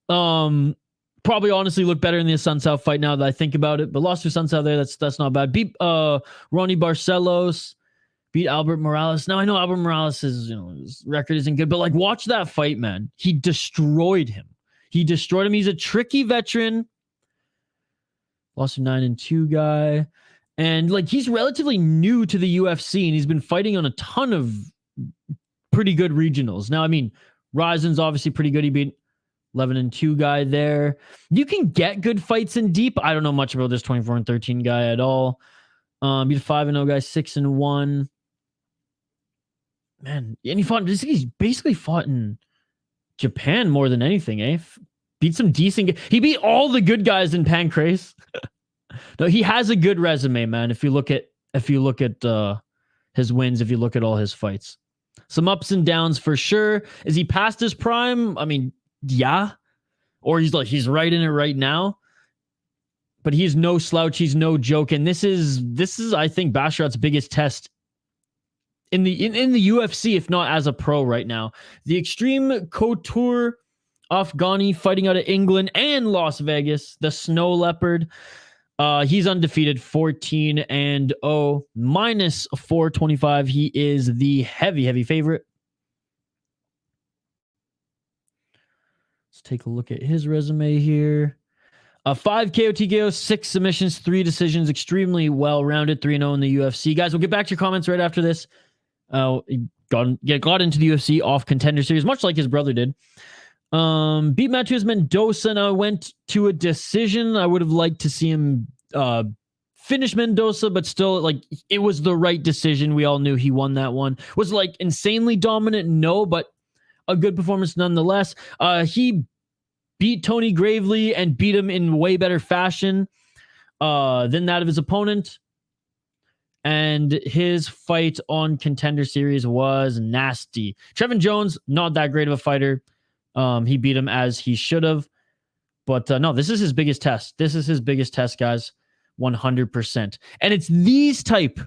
Probably honestly looked better in the Sun Sao fight now that I think about it, but lost to Sun Sao there. That's not bad. Beat Ronnie Barcelos. Beat Albert Morales. Now I know Albert Morales is, his record isn't good, but like watch that fight, man. He destroyed him. He's a tricky veteran. Lost a 9-2 guy. And like he's relatively new to the UFC, and he's been fighting on a ton of pretty good regionals. Now, I mean, Ryzen's obviously pretty good. He beat 11-2 guy there. You can get good fights in deep. I don't know much about this 24-13 guy at all. Beat a 5-0 guy, 6-1. Man, and he's basically fought in Japan more than anything, eh? Beat some decent. He beat all the good guys in Pancrase. No, he has a good resume, man. If you look at his wins, if you look at all his fights, some ups and downs for sure. Is he past his prime? I mean, yeah, or he's right in it right now. But he's no slouch. He's no joke, and this is I think Basharat's biggest test in the UFC, if not as a pro right now. The Extreme Couture Afghani fighting out of England and Las Vegas, the Snow Leopard. He's undefeated, 14-0, minus 425. He is the heavy favorite. Let's take a look at his resume here. 5 KO, TKO, 6 submissions, 3 decisions, extremely well-rounded, 3-0 in the UFC. Guys, we'll get back to your comments right after this. He got into the UFC off Contender Series, much like his brother did. Beat Matheus Mendoza. Now I went to a decision. I would have liked to see him finish Mendoza, but still, like, it was the right decision. We all knew he won that one. Was like insanely dominant? No, but a good performance nonetheless. He beat Tony Gravely and beat him in way better fashion than that of his opponent. And his fight on Contender Series was nasty. Trevin Jones, not that great of a fighter. He beat him as he should have. But no, this is his biggest test. This is his biggest test, guys. 100%. And it's these type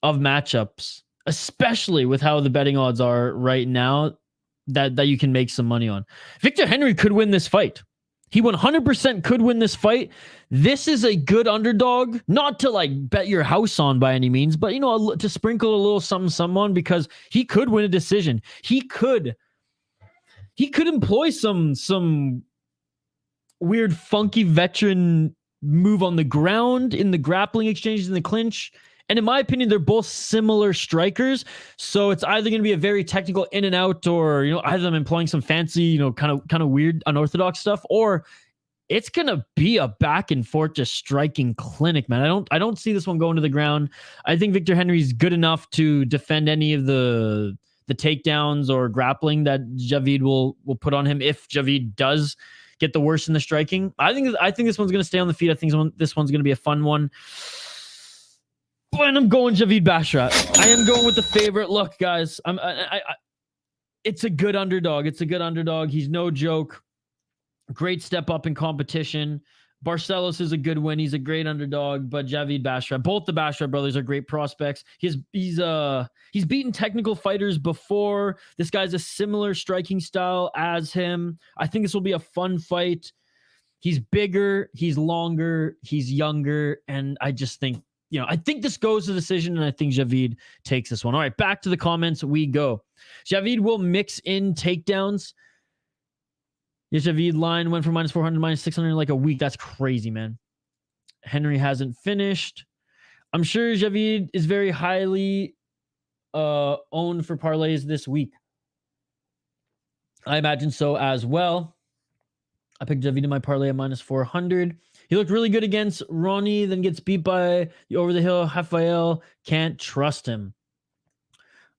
of matchups, especially with how the betting odds are right now, that you can make some money on. Victor Henry could win this fight. He 100% could win this fight. This is a good underdog, not to like bet your house on by any means, but to sprinkle a little something on, because he could win a decision. He could employ some weird, funky veteran move on the ground in the grappling exchanges in the clinch. And in my opinion, they're both similar strikers. So it's either going to be a very technical in and out, or, either them employing some fancy, kind of weird, unorthodox stuff, or it's going to be a back and forth, just striking clinic, man. I don't see this one going to the ground. I think Victor Henry's good enough to defend any of the takedowns or grappling that Javid will put on him if Javid does get the worst in the striking. I think this one's going to stay on the feet. I think this one's going to be a fun one. And I'm going Javid Basharat. I am going with the favorite. Look, guys, it's a good underdog. It's a good underdog. He's no joke. Great step up in competition. Barcelos is a good win. He's a great underdog, but Javid, Basharat, both the Basharat brothers are great prospects. He's beaten technical fighters before. This guy's a similar striking style as him. I think this will be a fun fight. He's bigger, he's longer, he's younger, and I just think, I think this goes to decision, and I think Javid takes this one. All right, back to the comments we go. Javid will mix in takedowns. Yes, Javid line went from minus 400 to minus 600 in like a week. That's crazy, man. Henry hasn't finished. I'm sure Javid is very highly owned for parlays this week. I imagine so as well. I picked Javid in my parlay at minus 400. He looked really good against Ronnie, then gets beat by the over-the-hill Rafael. Can't trust him.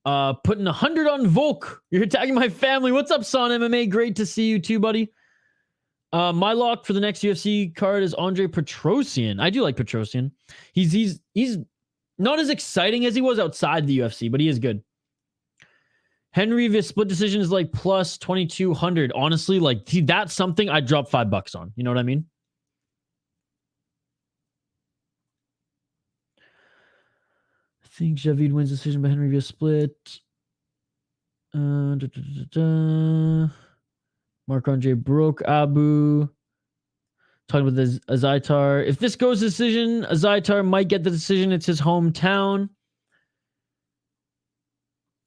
Putting 100 on Volk. You're tagging my family. What's up, Son MMA? Great to see you too, buddy. My lock for the next UFC card is Andre Petrosyan. I do like Petrosyan. He's not as exciting as he was outside the UFC, but he is good. Henry via split decision is like plus 2,200. Honestly, like that's something I'd drop $5 on. You know what I mean? I think Javid wins decision by Henry via split. Marc-Andre broke Abu. Talking about the Azaitar. If this goes decision, Azaitar might get the decision. It's his hometown.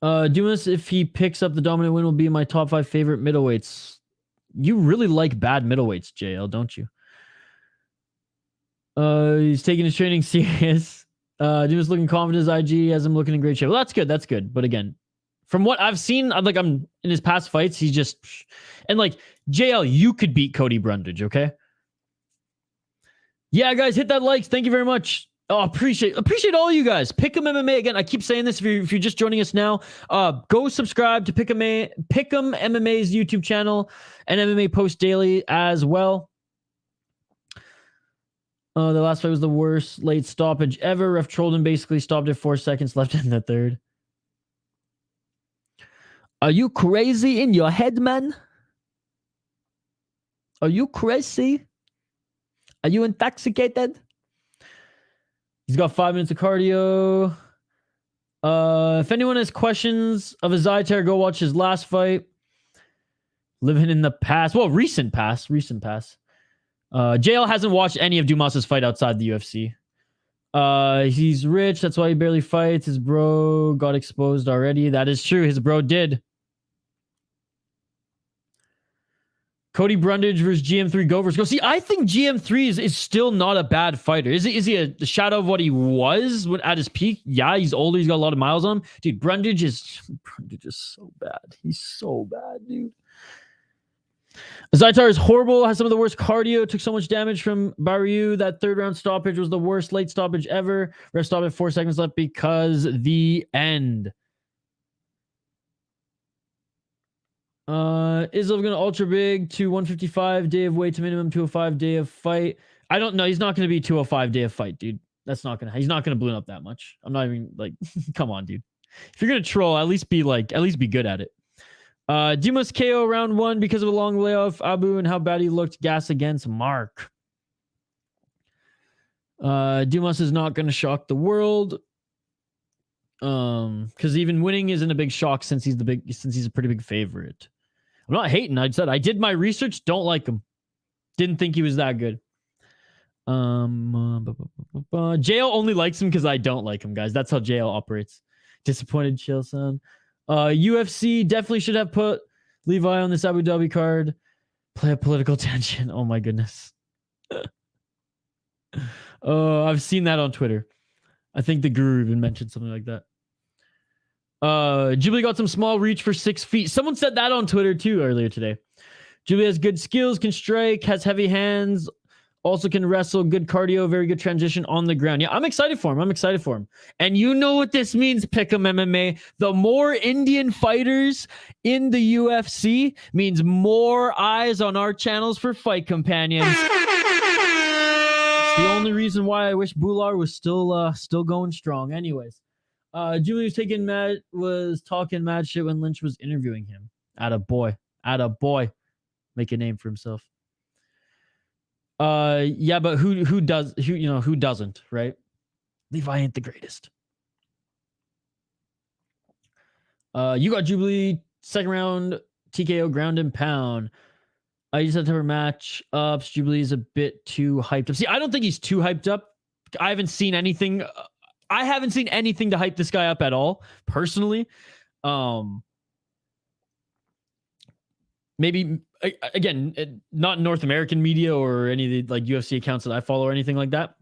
Dumas, if he picks up the dominant win, will be my top 5 favorite middleweights. You really like bad middleweights, JL, don't you? He's taking his training serious. Dumas looking confident as IG, has him looking in great shape. Well, that's good. That's good. But again, from what I've seen, I'm in his past fights, he's just, and like JL, you could beat Cody Brundage, okay? Yeah, guys, hit that likes. Thank you very much. Oh, appreciate all you guys. Pick'em MMA again. I keep saying this if you're just joining us now. Go subscribe to Pick'em MMA's YouTube channel and MMA post daily as well. The last fight was the worst late stoppage ever. Ref trolled him, basically stopped it 4 seconds left in the third. Are you crazy in your head, man? Are you crazy? Are you intoxicated? He's got 5 minutes of cardio. If anyone has questions of Azaitar, go watch his last fight. Living in the past. Well, recent past. JL hasn't watched any of Dumas's fight outside the UFC. He's rich. That's why he barely fights. His bro got exposed already. That is true. His bro did. Cody Brundage versus GM3 Go. See, I think GM3 is still not a bad fighter. Is he a shadow of what he was at his peak? Yeah, he's older. He's got a lot of miles on him. Dude, Brundage is so bad. He's so bad, dude. Azaitar is horrible. Has some of the worst cardio. Took so much damage from Barriou. That third round stoppage was the worst late stoppage ever. Ref stopped at 4 seconds left because the end. Is Silva going to ultra big to 155 day of weight to minimum 205 day of fight? I don't know. He's not going to be 205 day of fight, dude. He's not going to balloon up that much. I'm not even like, come on, dude. If you're going to troll, at least be good at it. Dumas KO round 1 because of a long layoff. Abu and how bad he looked. Gas against Mark. Dumas is not going to shock the world. Because even winning isn't a big shock since he's a pretty big favorite. I'm not hating. I said I did my research. Don't like him. Didn't think he was that good. JL only likes him because I don't like him, guys. That's how JL operates. Disappointed, chill son. UFC definitely should have put Levi on this Abu Dhabi card. Play a political tension. Oh my goodness. I've seen that on Twitter. I think the Guru even mentioned something like that. Jubli got some small reach for 6 feet. Someone said that on Twitter too earlier today. Jubli has good skills, can strike, has heavy hands, also can wrestle, good cardio, very good transition on the ground. Yeah, I'm excited for him. And you know what this means, Pick'em MMA. The more Indian fighters in the UFC means more eyes on our channels for fight companions. It's the only reason why I wish Bular was still going strong. Anyways. Jubli was talking mad shit when Lynch was interviewing him. Atta boy. Make a name for himself. Yeah, but who doesn't, right? Levi ain't the greatest. You got Jubli, second round, TKO, ground and pound. I just had to match ups. Jubli is a bit too hyped up. See, I don't think he's too hyped up. I haven't seen anything. I haven't seen anything to hype this guy up at all, personally. Maybe again, not North American media or any of the like UFC accounts that I follow or anything like that.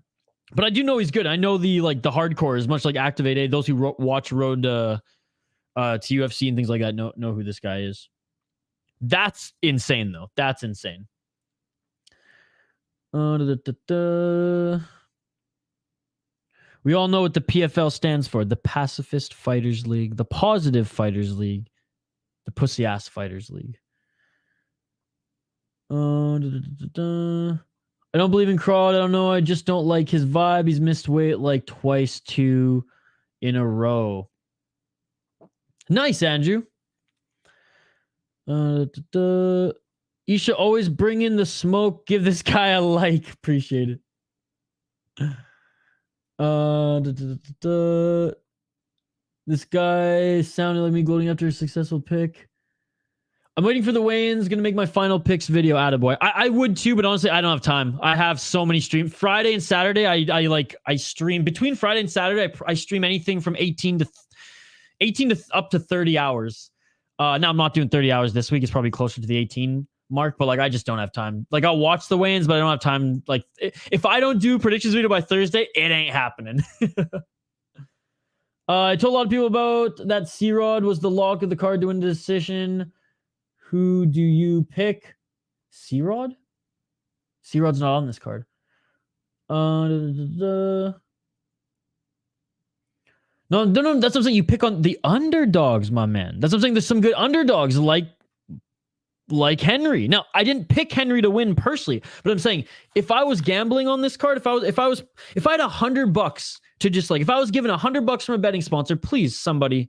But I do know he's good. I know the hardcore is much like Activate A. Those who watch Road to UFC and things like that know who this guy is. That's insane, though. That's insane. We all know what the PFL stands for. The Pacifist Fighters League. The Positive Fighters League. The Pussy Ass Fighters League. I don't believe in Crawd. I don't know. I just don't like his vibe. He's missed weight like twice, 2 in a row. Nice, Andrew. Isha, always bring in the smoke. Give this guy a like. Appreciate it. This guy sounded like me gloating after a successful pick. I'm waiting for the weigh-ins. Gonna make my final picks video. Attaboy. I would too, but honestly, I don't have time. I have so many streams. Friday and Saturday, I stream. Between Friday and Saturday, I stream anything from 18 to up to 30 hours. Now I'm not doing 30 hours this week. It's probably closer to the 18 mark, but I just don't have time. I'll watch the weigh-ins, but I don't have time. If I don't do predictions video by Thursday, it ain't happening. I told a lot of people about that C-Rod was the lock of the card to win the decision. Who do you pick? C-Rod? C-Rod's not on this card. No, that's what I'm saying. You pick on the underdogs, my man. That's what I'm saying. There's some good underdogs like Henry. Now, I didn't pick Henry to win personally, but I'm saying if I was gambling on this card, if I had $100 to just if I was given $100 from a betting sponsor, please, some betting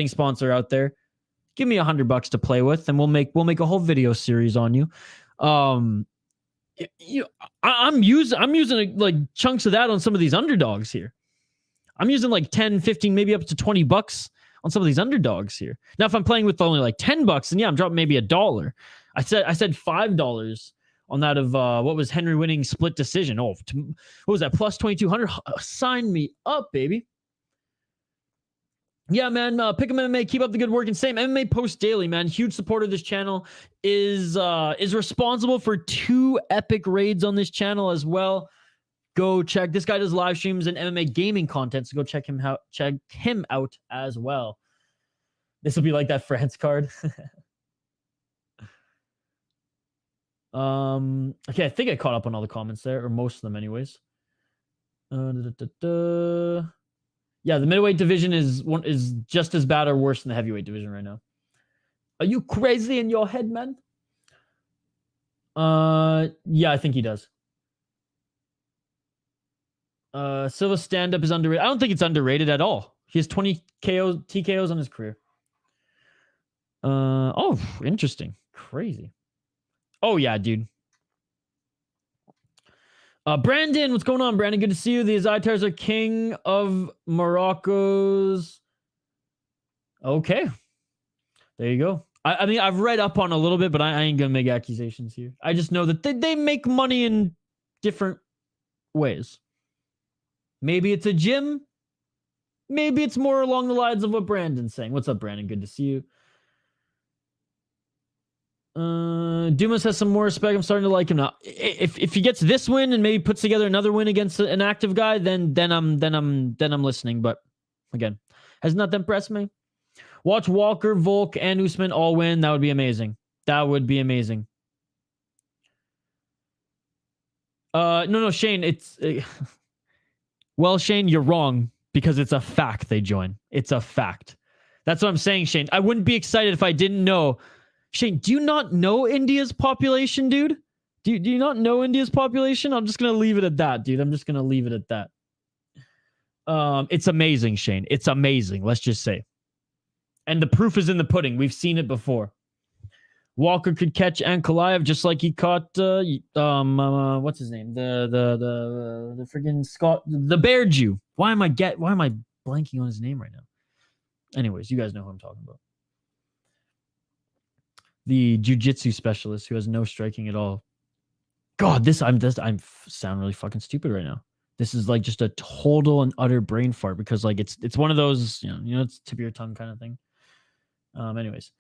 sponsor out there, give me $100 to play with, and we'll make a whole video series on you. I'm using chunks of that on some of these underdogs here. I'm using 10, 15, maybe up to $20 on some of these underdogs here. Now, if I'm playing with only $10, then yeah, I'm dropping maybe $1. I said $5 on that of what was Henry winning split decision. Oh, what was that? Plus 2,200. Sign me up, baby. Yeah, man. Pick 'em MMA. Keep up the good work. And same MMA post daily, man. Huge supporter of this channel. Is responsible for 2 epic raids on this channel as well. Go check. This guy does live streams and MMA gaming content, so go check him out. Check him out as well. This will be like that France card. Okay, I think I caught up on all the comments there, or most of them, anyways. Yeah, the middleweight division is just as bad or worse than the heavyweight division right now. Are you crazy in your head, man? Yeah, I think he does. Silva stand-up is underrated. I don't think it's underrated at all. He has 20 TKOs on his career. Oh, interesting. Crazy. Oh, yeah, dude. Brandon, what's going on, Brandon? Good to see you. The Azaitars are king of Morocco's. Okay. There you go. I mean, I've read up on a little bit, but I ain't going to make accusations here. I just know that they make money in different ways. Maybe it's a gym. Maybe it's more along the lines of what Brandon's saying. What's up, Brandon? Good to see you. Dumas has some more respect. I'm starting to like him now. If he gets this win and maybe puts together another win against an active guy, then I'm listening. But again, has not impressed me. Watch Walker, Volk, and Usman all win. That would be amazing. That would be amazing. No, Shane. It's well, Shane, you're wrong because it's a fact. They join. It's a fact. That's what I'm saying, Shane. I wouldn't be excited if I didn't know. Shane, do you not know India's population, dude? Do you not know India's population? I'm just going to leave it at that, dude. I'm just going to leave it at that. It's amazing, Shane. It's amazing. Let's just say. And the proof is in the pudding. We've seen it before. Walker could catch Ankalaev just like he caught what's his name? The friggin' Scott, the Bear Jew. Why am I blanking on his name right now? Anyways, you guys know who I'm talking about. The jiu-jitsu specialist who has no striking at all. God, I'm sound really fucking stupid right now. This is like just a total and utter brain fart because like it's one of those, it's tip of your tongue kind of thing. Anyways.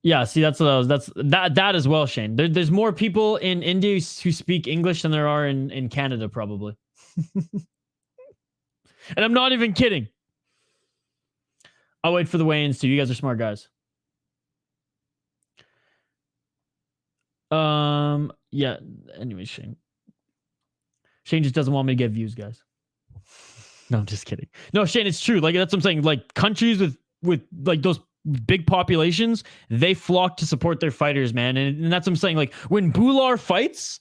Yeah, see, that's that as well, Shane. There's more people in India who speak English than there are in Canada, probably. And I'm not even kidding. I'll wait for the weigh-ins too. You guys are smart guys. Yeah. Anyway, Shane just doesn't want me to get views, guys. No, I'm just kidding. No, Shane, it's true. Like that's what I'm saying. Like countries with like those big populations, they flock to support their fighters, man. And that's what I'm saying. Like when Bular fights,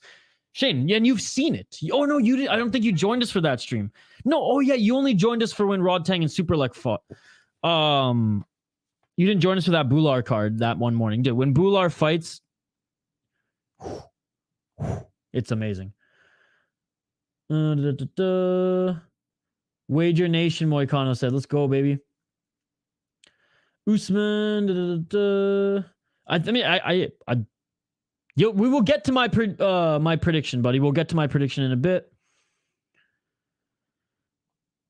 Shane, yeah, and you've seen it. Oh no, you did. I don't think you joined us for that stream. No, oh yeah, you only joined us for when Rodtang and Superlek fought. You didn't join us for that Bular card that one morning, dude. When Bular fights, it's amazing. Wager Nation Moicano said, "Let's go, baby." Usman. We will get to my prediction, buddy. We'll get to my prediction in a bit.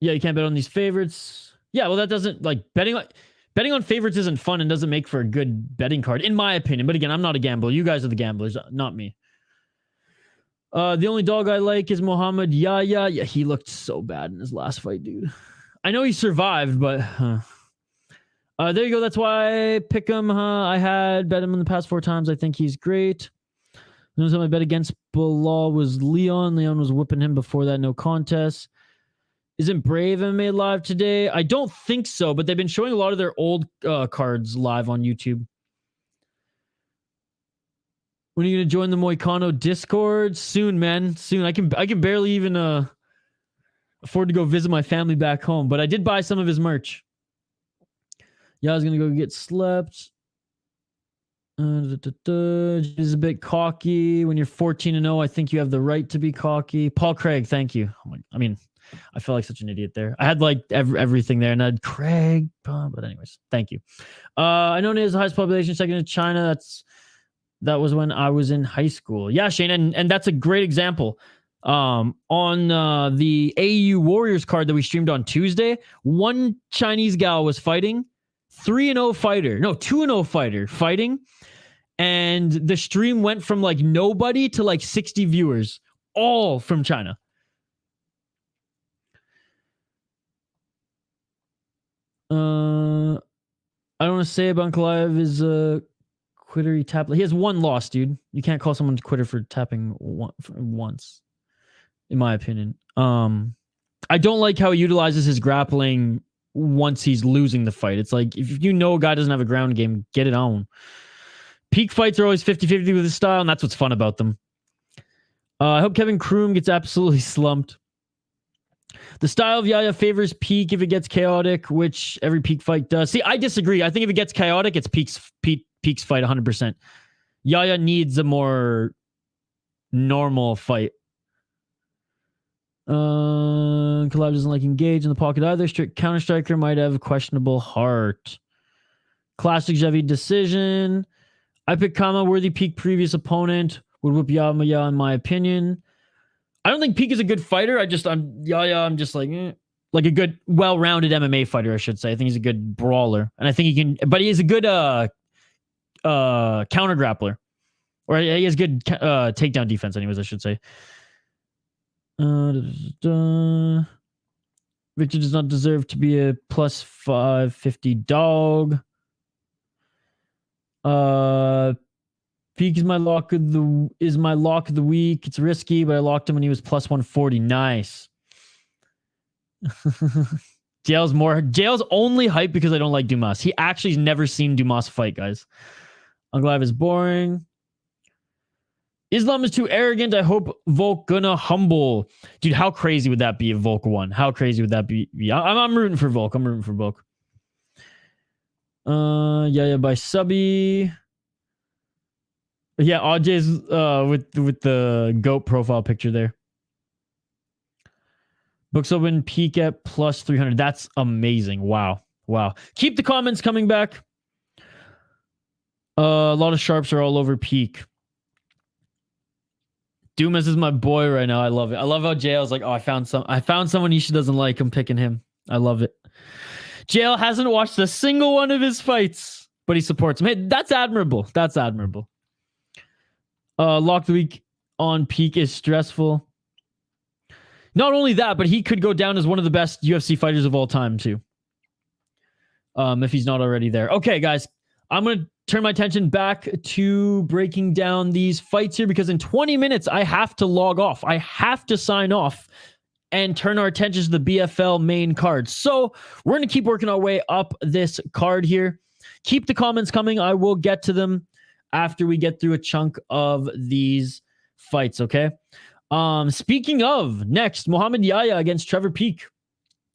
Yeah, you can't bet on these favorites. Yeah, well, that doesn't like betting on favorites isn't fun and doesn't make for a good betting card, in my opinion. But again, I'm not a gambler. You guys are the gamblers, not me. The only dog I like is Mohammad. Yahya. Yeah, he looked so bad in his last fight, dude. I know he survived, but there you go. That's why I pick him. I had bet him in the past 4 times. I think he's great. The only time I bet against Bilal was Leon. Leon was whipping him before that. No contest. Isn't Brave MMA live today? I don't think so, but they've been showing a lot of their old cards live on YouTube. When are you gonna join the Moicano Discord? Soon, man. Soon. I can barely even afford to go visit my family back home, but I did buy some of his merch. Yeah, I was gonna go get slept. Is a bit cocky. When you're 14-0, I think you have the right to be cocky. Paul Craig, thank you. I mean, I felt like such an idiot there. I had like everything there, and I had Craig. But anyways, thank you. I know it is the highest population, second to China. That was when I was in high school. Yeah, Shane, and that's a great example. On the AU Warriors card that we streamed on Tuesday, one Chinese gal was fighting, 3-0 fighter, no 2-0 fighter fighting, and the stream went from like nobody to like 60 viewers, all from China. I don't want to say about Ankalaev is a quitter. He tapped. He has 1 loss, dude. You can't call someone a quitter for tapping once, in my opinion. I don't like how he utilizes his grappling once he's losing the fight. It's like, if you know a guy doesn't have a ground game, get it on. Peak fights are always 50-50 with his style, and that's what's fun about them. I hope Kevin Kroom gets absolutely slumped. The style of Yahya favors Peak if it gets chaotic, which every Peak fight does. See, I disagree. I think if it gets chaotic, it's Peak's fight 100%. Yahya needs a more normal fight. Collab doesn't like engage in the pocket either. Strict counter striker might have a questionable heart. Classic Javid decision. I pick Kama, worthy Peak previous opponent. Would whoop Yahya in my opinion. I don't think Peak is a good fighter. I'm just like a good, well-rounded MMA fighter, I should say. I think he's a good brawler, and I think he can. But he is a good counter grappler, or he has good takedown defense. Anyways, I should say. Victor does not deserve to be a plus 550 dog. Peak is my lock of the week. It's risky, but I locked him when he was plus 140. Nice. JL's only hype because I don't like Dumas. He actually has never seen Dumas fight, guys. Ankalaev is boring. Islam is too arrogant. I hope Volk gonna humble. Dude, how crazy would that be if Volk won? How crazy would that be? I'm rooting for Volk. Yeah, by Subby. Yeah, Ajay's with the GOAT profile picture there. Books open peak at plus 300. That's amazing. Wow. Keep the comments coming back. A lot of sharps are all over peak. Dumas is my boy right now. I love it. I love how JL's like, oh, I found someone Isha doesn't like. I'm picking him. I love it. JL hasn't watched a single one of his fights, but he supports him. Hey, that's admirable. Lock the week on peak is stressful. Not only that, but he could go down as one of the best UFC fighters of all time too. If he's not already there. Okay, guys, I'm going to turn my attention back to breaking down these fights here because in 20 minutes, I have to log off. I have to sign off and turn our attention to the BFL main card. So we're going to keep working our way up this card here. Keep the comments coming. I will get to them after we get through a chunk of these fights, okay? Speaking of, next, Muhammad Yahya against Trevor Peek.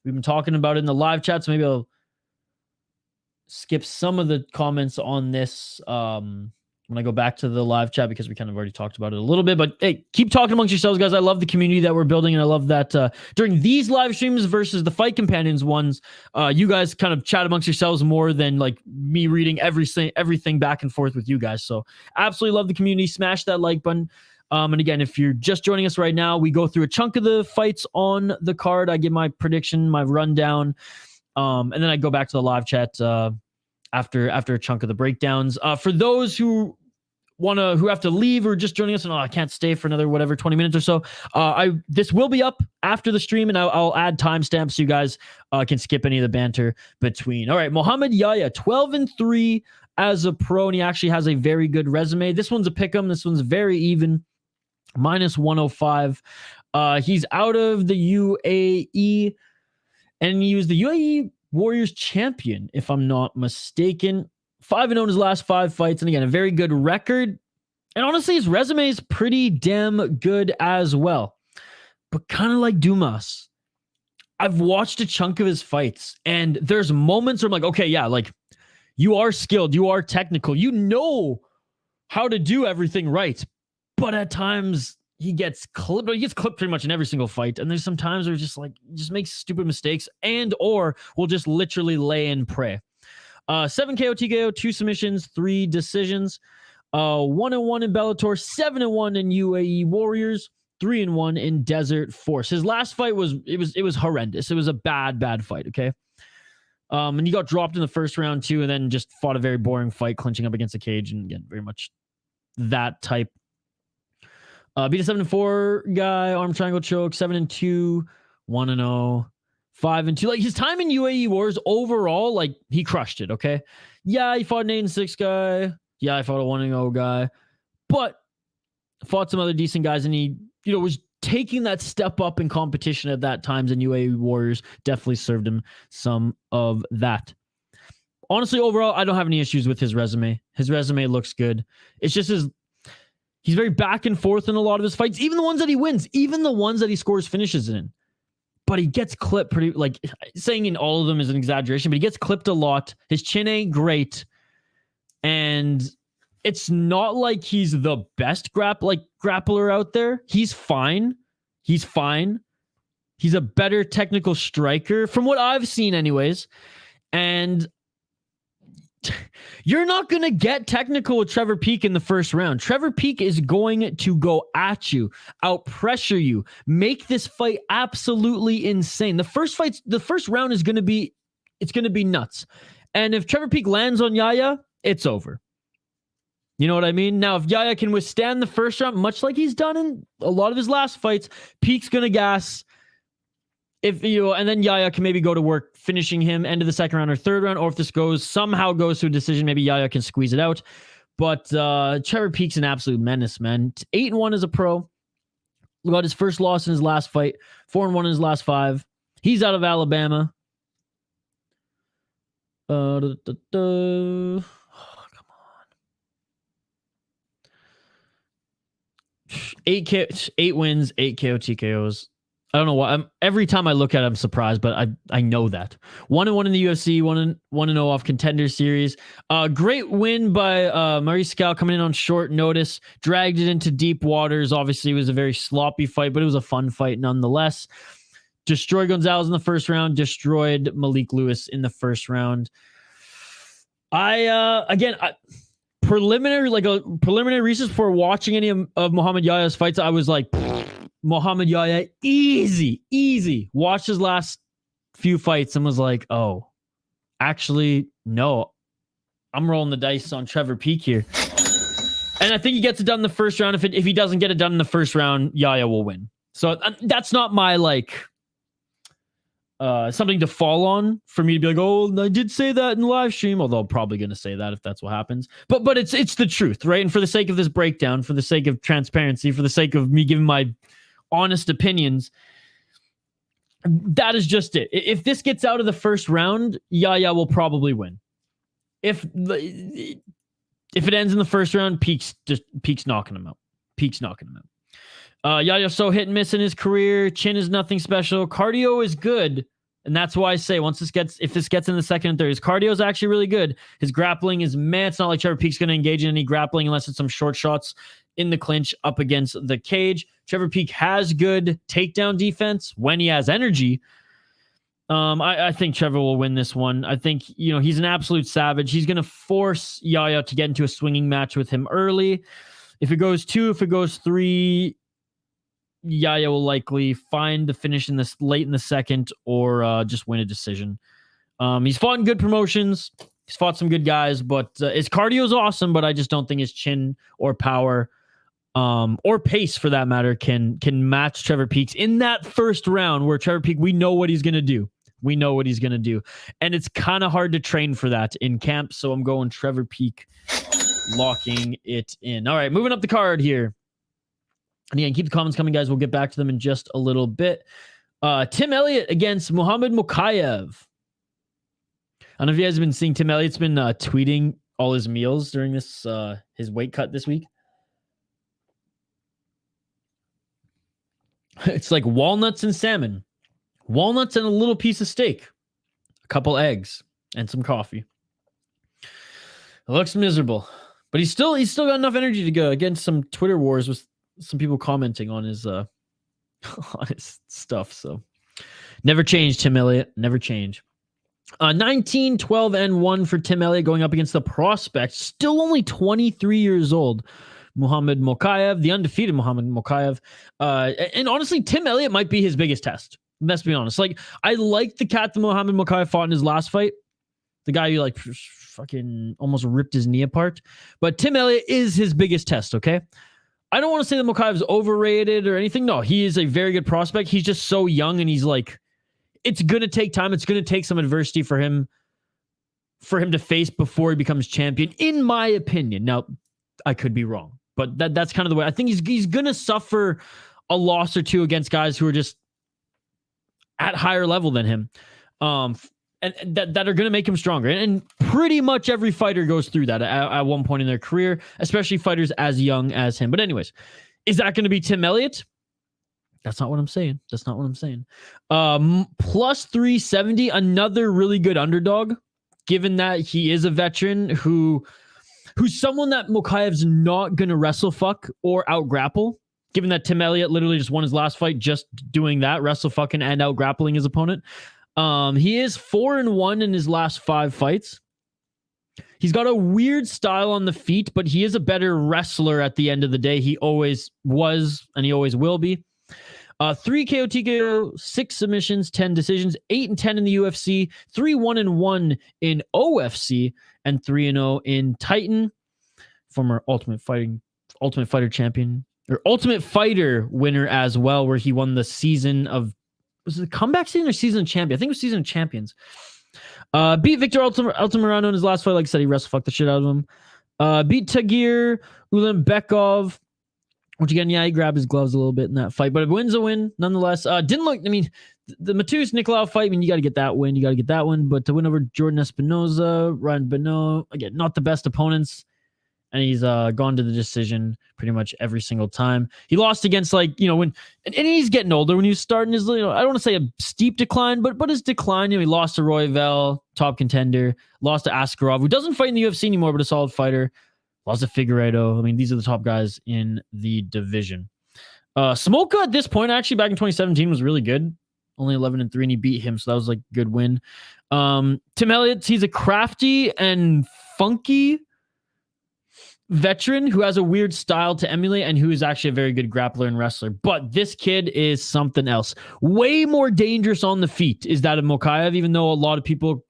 We've been talking about it in the live chat, so maybe I'll skip some of the comments on this when I go back to the live chat because we kind of already talked about it a little bit. But hey, keep talking amongst yourselves, guys. I love the community that we're building, and I love that during these live streams versus the Fight Companions ones, you guys kind of chat amongst yourselves more than like me reading everything back and forth with you guys. So absolutely love the community. Smash that like button. And again, if you're just joining us right now, we go through a chunk of the fights on the card. I give my prediction, my rundown, and then I go back to the live chat after a chunk of the breakdowns. For those who have to leave or just joining us and I can't stay for another 20 minutes or so, this will be up after the stream, and I'll add timestamps so you guys can skip any of the banter between. All right, Muhammad Yahya, 12-3 as a pro, and he actually has a very good resume. This one's a pick'em. This one's very even. Minus 105. He's out of the UAE, and he was the UAE Warriors champion, if I'm not mistaken. 5-0 in his last 5 fights, and again, a very good record. And honestly, his resume is pretty damn good as well. But kind of like Dumas, I've watched a chunk of his fights, and there's moments where I'm like, okay, yeah, like you are skilled, you are technical, you know how to do everything right. But at times he gets clipped. He gets clipped pretty much in every single fight. And there's some times where just makes stupid mistakes and or will just literally lay and pray. 7 KO, TKO, 2 submissions, 3 decisions. 1-1 in Bellator, 7-1 in UAE Warriors, 3-1 in Desert Force. His last fight was horrendous. It was a bad fight. Okay. And he got dropped in the first round too, and then just fought a very boring fight, clinching up against the cage, and again, very much that type. Beat a 7-4 guy, arm triangle choke, 7-2, 1-0, 5-2. Like his time in UAE Wars overall, like he crushed it. Okay, yeah, he fought an 8-6 guy. Yeah, I fought a 1-0 guy, but fought some other decent guys, and he, was taking that step up in competition at that times in UAE Warriors. Definitely served him some of that. Honestly, overall, I don't have any issues with his resume. His resume looks good. It's just he's very back and forth in a lot of his fights, even the ones that he wins, even the ones that he scores finishes in. But he gets clipped pretty, like saying in all of them is an exaggeration, but he gets clipped a lot. His chin ain't great. And it's not like he's the best grappler out there. He's fine. He's a better technical striker from what I've seen anyways. And you're not going to get technical with Trevor Peek in the first round. Trevor Peek is going to go at you, out pressure you, make this fight absolutely insane. The first round is going to be, it's going to be nuts. And if Trevor Peek lands on Yahya, it's over. You know what I mean? Now, if Yahya can withstand the first round, much like he's done in a lot of his last fights, Peek's going to gas. And then Yahya can maybe go to work finishing him end of the second round or third round, or if this somehow goes to a decision, maybe Yahya can squeeze it out. But Trevor Peek's an absolute menace, man. 8-1 as a pro. Got his first loss in his last fight. 4-1 in his last 5. He's out of Alabama. Oh, come on. 8 wins, 8 KO TKOs. I don't know why. Every time I look at it, I'm surprised, but I know that 1-1 in the UFC, 1-0 off Contender Series. Great win by Mariscal coming in on short notice, dragged it into deep waters. Obviously, it was a very sloppy fight, but it was a fun fight nonetheless. Destroyed Gonzalez in the first round. Destroyed Malik Lewis in the first round. Preliminary research before watching any of Muhammad Yahya's fights, I was like, Muhammad Yahya, easy. Watched his last few fights and was like, oh, actually, no. I'm rolling the dice on Trevor Peek here. And I think he gets it done in the first round. If he doesn't get it done in the first round, Yahya will win. So that's not my, something to fall on for me to be like, oh, I did say that in the live stream, although I'm probably going to say that if that's what happens. But it's the truth, right? And for the sake of this breakdown, for the sake of transparency, for the sake of me giving my honest opinions, that is just it. If this gets out of the first round, Yahya will probably win. If it ends in the first round, Peek's knocking him out. Yahya's so hit and miss in his career. Chin is nothing special. Cardio is good. And that's why I say if this gets in the second and third, his cardio is actually really good. His grappling is It's not like Trevor Peek's going to engage in any grappling unless it's some short shots in the clinch up against the cage. Trevor Peek has good takedown defense when he has energy. I think Trevor will win this one. I think, he's an absolute savage. He's going to force Yahya to get into a swinging match with him early. If it goes 2, if it goes 3, Yahya will likely find the finish in this late in the second or just win a decision. He's fought in good promotions. He's fought some good guys, but his cardio is awesome, but I just don't think his chin or power or pace for that matter can match Trevor Peek's in that first round where Trevor Peek, we know what he's going to do. And it's kind of hard to train for that in camp. So I'm going Trevor Peek, locking it in. All right, moving up the card here. And again, keep the comments coming, guys. We'll get back to them in just a little bit. Tim Elliott against Mohammad Mokaev. I don't know if you guys have been seeing Tim Elliott's been tweeting all his meals during this his weight cut this week. It's like walnuts and salmon. Walnuts and a little piece of steak. A couple eggs and some coffee. It looks miserable. But he's still got enough energy to go against some Twitter wars with some people commenting on his on his stuff. So never change, Tim Elliott. Never change. 19-12-1 for Tim Elliott going up against the prospect, still only 23 years old, Muhammad Mokaev, the undefeated Muhammad Mokaev. And honestly, Tim Elliott might be his biggest test. Let's be honest. I like the cat that Muhammad Mokaev fought in his last fight. The guy who fucking almost ripped his knee apart. But Tim Elliott is his biggest test, okay? I don't want to say that Mokaev's overrated or anything. No, he is a very good prospect. He's just so young, and he's it's going to take time. It's going to take some adversity for him to face before he becomes champion, in my opinion. Now, I could be wrong, but that's kind of the way. I think he's going to suffer a loss or two against guys who are just at higher level than him. And that are going to make him stronger. And pretty much every fighter goes through that at one point in their career, especially fighters as young as him. But anyways, is that going to be Tim Elliott? That's not what I'm saying. Plus 370, another really good underdog, given that he is a veteran who's someone that Mokaev's not going to wrestle fuck or out grapple, given that Tim Elliott literally just won his last fight just doing that, wrestle fucking and out grappling his opponent. He is 4-1 in his last 5 fights. He's got a weird style on the feet, but he is a better wrestler at the end of the day. He always was, and he always will be. 3 KO, TKO, 6 submissions, 10 decisions, 8-10 in the UFC, 3-1-1 in OFC, and 3-0 in Titan. Former Ultimate Fighter champion, or Ultimate Fighter winner as well, where he won the season of, was it the comeback season or season of champion? I think it was season of champions. Beat Victor Altamirano in his last fight. Like I said, he wrestle fucked the shit out of him. Beat Tagir Ulanbekov, which again, yeah, he grabbed his gloves a little bit in that fight, but a win's a win nonetheless. Didn't look, I mean, the Matus Nicolau fight, I mean, you got to get that win. But to win over Jordan Espinoza, Ryan Beno, again, not the best opponents. and he's gone to the decision pretty much every single time. He lost against when and he's getting older. When he was starting his, I don't want to say a steep decline, but his decline. He lost to Royval, top contender. Lost to Askarov, who doesn't fight in the UFC anymore, but a solid fighter. Lost to Figueiredo. I mean, these are the top guys in the division. Smolka at this point, actually back in 2017, was really good. Only 11-3, and he beat him, so that was like a good win. Tim Elliott, he's a crafty and funky veteran who has a weird style to emulate and who is actually a very good grappler and wrestler. But this kid is something else. Way more dangerous on the feet is that of Mokaev, even though a lot of people,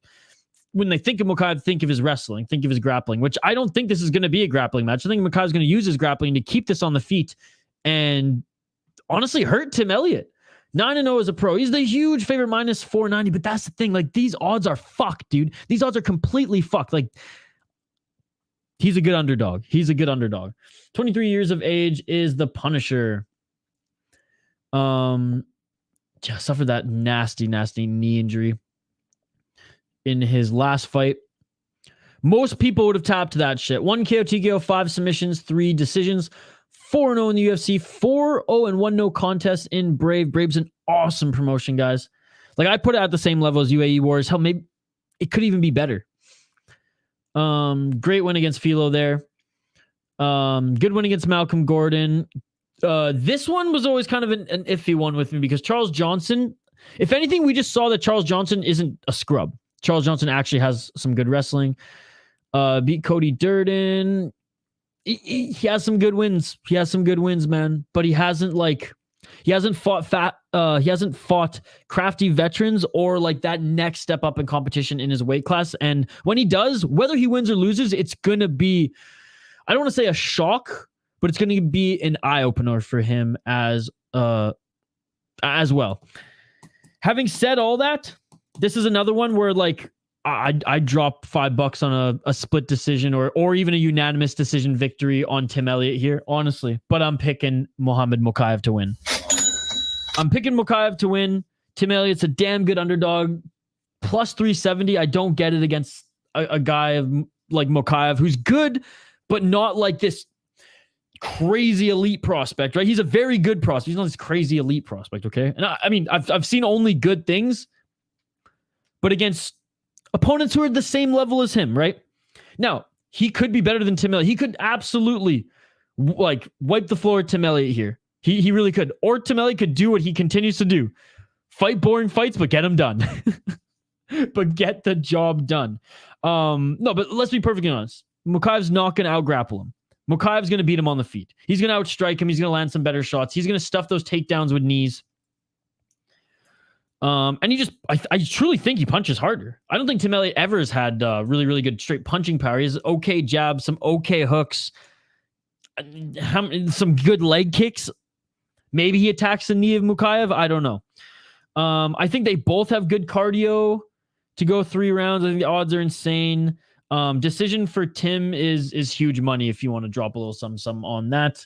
when they think of Mokaev, think of his wrestling, think of his grappling, which I don't think this is going to be a grappling match. I think Mokaev's going to use his grappling to keep this on the feet and honestly hurt Tim Elliott. 9-0 as a pro. He's the huge favorite, minus 490. But that's the thing. Like, these odds are fucked, dude. These odds are completely fucked. Like, he's a good underdog. 23 years of age is the Punisher. Just suffered that nasty knee injury in his last fight. Most people would have tapped that shit. 1 KO, TKO, 5 submissions, 3 decisions. 4-0 in the UFC, 4-0 and 1 no contest in Brave. Brave's an awesome promotion, guys. Like, I put it at the same level as UAE Wars. Hell, maybe it could even be better. Great win against Philo there. Good win against Malcolm Gordon. This one was always kind of an iffy one with me because Charles Johnson, if anything, we just saw that Charles Johnson isn't a scrub. Charles Johnson actually has some good wrestling. Beat Cody Durden. He has some good wins. He has some good wins, man. But he hasn't fought crafty veterans or like that next step up in competition in his weight class. And when he does, whether he wins or loses, it's gonna be, I don't want to say a shock, but it's gonna be an eye opener for him as well. Having said all that, this is another one where like I'd drop $5 on a split decision or even a unanimous decision victory on Tim Elliott here, honestly. But I'm picking Mohammad Mokaev to win. Tim Elliott's a damn good underdog. Plus 370. I don't get it against a guy like Mokaev who's good, but not like this crazy elite prospect, right? He's a very good prospect. He's not this crazy elite prospect, okay? And I mean, I've seen only good things, but against opponents who are the same level as him, right? Now, he could be better than Tim Elliott. He could absolutely like wipe the floor with Tim Elliott here. He really could. Or Tim Elliott could do what he continues to do. Fight boring fights, but get them done. But get the job done. No, but let's be perfectly honest. Mokaev's not going to out-grapple him. Mokaev's going to beat him on the feet. He's going to outstrike him. He's going to land some better shots. He's going to stuff those takedowns with knees. And I truly think he punches harder. I don't think Tim Elliott ever has had really, really good straight punching power. He has okay jabs, some okay hooks, some good leg kicks. Maybe he attacks the knee of Mokaev. I don't know. I think they both have good cardio to go 3 rounds. I think the odds are insane. Decision for Tim is huge money if you want to drop a little some on that.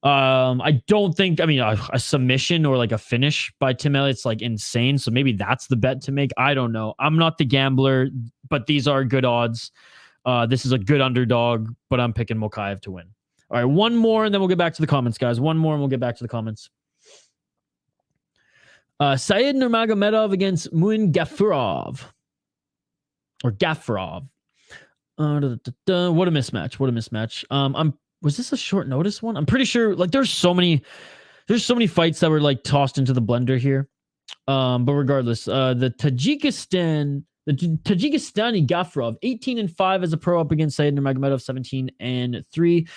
I don't think, a submission or like a finish by Tim Elliott's like insane. So maybe that's the bet to make. I don't know. I'm not the gambler, but these are good odds. This is a good underdog, but I'm picking Mokaev to win. All right, one more, and then we'll get back to the comments, guys. One more, and we'll get back to the comments. Said Nurmagomedov against Muin Gafurov. Or Gafurov. What a mismatch. Was this a short notice one? I'm pretty sure, like, there's so many fights that were, like, tossed into the blender here. But regardless, the Tajikistani Gafurov, 18-5 as a pro up against Said Nurmagomedov, 17-3.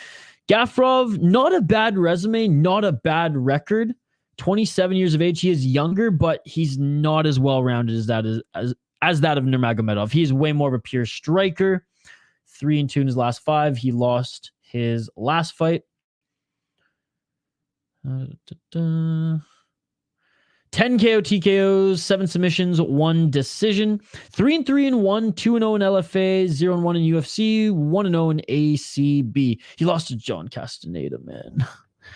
Gafurov, not a bad resume, not a bad record. 27 years of age. He is younger, but he's not as well-rounded as that of Nurmagomedov. He is way more of a pure striker. 3-2 in his last 5. He lost his last fight. 10 KO, TKOs, 7 submissions, 1 decision. 3-1, 2-0 in LFA, 0-1 in UFC, 1-0 in ACB. He lost to John Castaneda, man.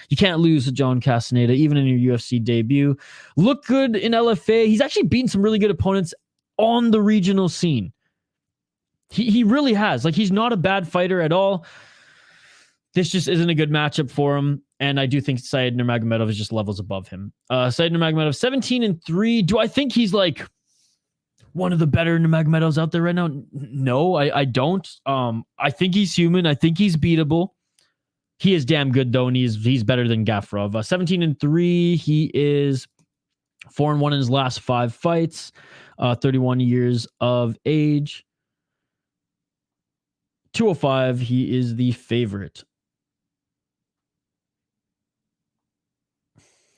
You can't lose to John Castaneda, even in your UFC debut. Looked good in LFA. He's actually beaten some really good opponents on the regional scene. He really has. Like, he's not a bad fighter at all. this just isn't a good matchup for him. And I do think Said Nurmagomedov is just levels above him. Said Nurmagomedov 17-3. Do I think he's like one of the better Nurmagomedovs out there right now? No, I don't. I think he's human. I think he's beatable. He is damn good though, and he's better than Gafurov. 17-3. He is 4-1 in his last 5 fights. 31 years of age. 205. He is the favorite.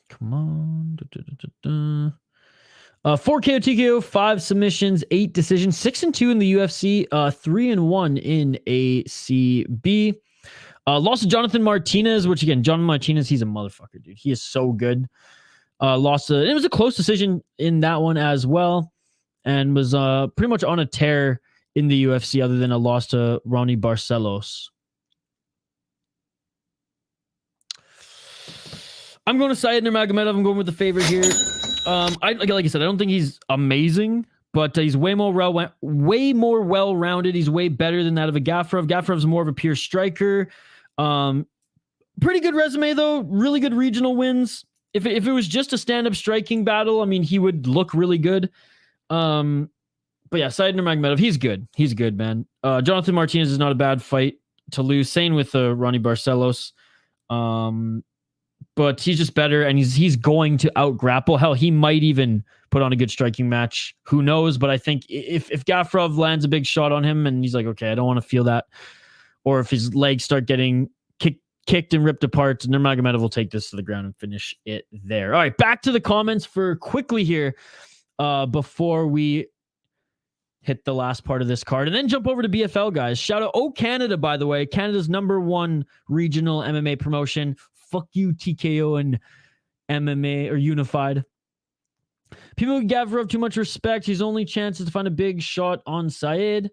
Come on. 4 KO, TKO, 5 submissions, 8 decisions, 6-2 in the UFC, 3-1 in ACB. Lost to Jonathan Martinez, which again, Jonathan Martinez, he's a motherfucker, dude. He is so good. It was a close decision in that one as well, and was pretty much on a tear in the UFC other than a loss to Ronnie Barcelos. I'm going to Said Nurmagomedov. I'm going with the favorite here. Like I said, I don't think he's amazing, but he's way more well-rounded. He's way better than that of a Gafurov. Gafurov's more of a pure striker. Pretty good resume though. Really good regional wins. If it was just a stand-up striking battle, I mean, he would look really good. But yeah, Said Nurmagomedov, he's good. He's good, man. Jonathan Martinez is not a bad fight to lose. Same with Ronnie Barcelos. But he's just better, and he's going to out-grapple. Hell, he might even put on a good striking match. Who knows? But I think if Gafurov lands a big shot on him and he's like, okay, I don't want to feel that, or if his legs start getting kicked and ripped apart, Nurmagomedov will take this to the ground and finish it there. All right, back to the comments for quickly here before we hit the last part of this card, and then jump over to BFL, guys. Shout out, Canada, by the way. Canada's #1 regional MMA promotion. Fuck you, TKO and MMA or Unified. People give Gafurov too much respect. His only chance is to find a big shot on Said.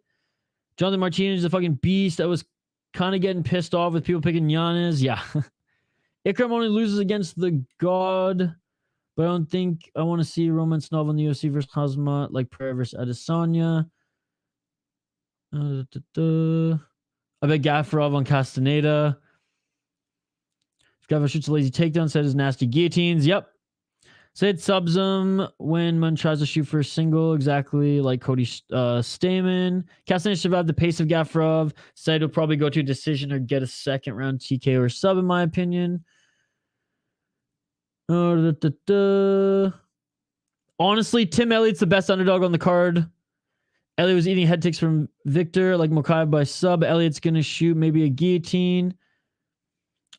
Jonathan Martinez is a fucking beast. I was kind of getting pissed off with people picking Giannis. Yeah. Ikram only loses against the God, but I don't think I want to see romance novel in the UFC versus Khamzat like Prayer versus Adesanya. I bet Gafurov on Castaneda. If Gafurov shoots a lazy takedown, Said his nasty guillotines. Yep. Said subs him when Mun tries to shoot for a single, exactly like Cody Stamen. Castaneda survived the pace of Gafurov. Said will probably go to a decision or get a second round TKO or sub, in my opinion. Honestly, Tim Elliott's the best underdog on the card. Elliott was eating head kicks from Victor, like Mokaev by sub. Elliott's going to shoot maybe a guillotine.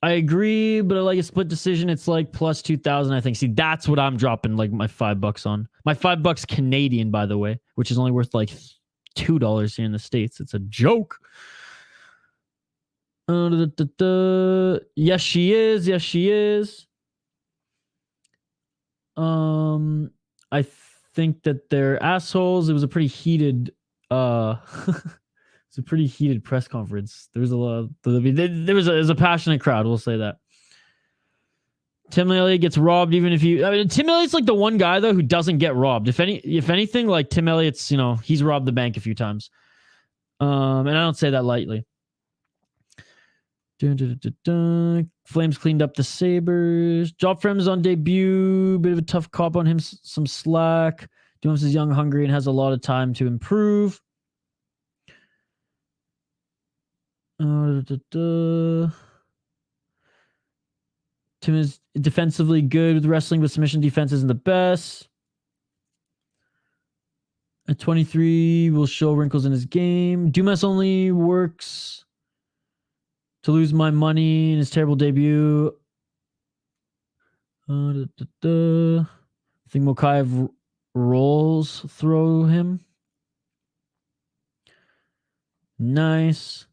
I agree, but I like a split decision. It's like plus 2,000, I think. See, that's what I'm dropping like my $5 on. My $5 Canadian, by the way, which is only worth like $2 here in the States. It's a joke. Yes, she is. Yes, she is. I think that they're assholes. It was a pretty heated it's a pretty heated press conference. There was a lot. There was a passionate crowd. We'll say that. Tim Elliott gets robbed, even if you. I mean, Tim Elliott's like the one guy though who doesn't get robbed. If anything, like Tim Elliott's, he's robbed the bank a few times. And I don't say that lightly. Flames cleaned up the Sabres. Job Frem's on debut. Bit of a tough cop on him. Some slack. Dumas is young, hungry, and has a lot of time to improve. Tim is defensively good with wrestling, but submission defense isn't the best. At 23, will show wrinkles in his game. Dumas only works to lose my money in his terrible debut. I think Mokaev rolls throw him. Nice.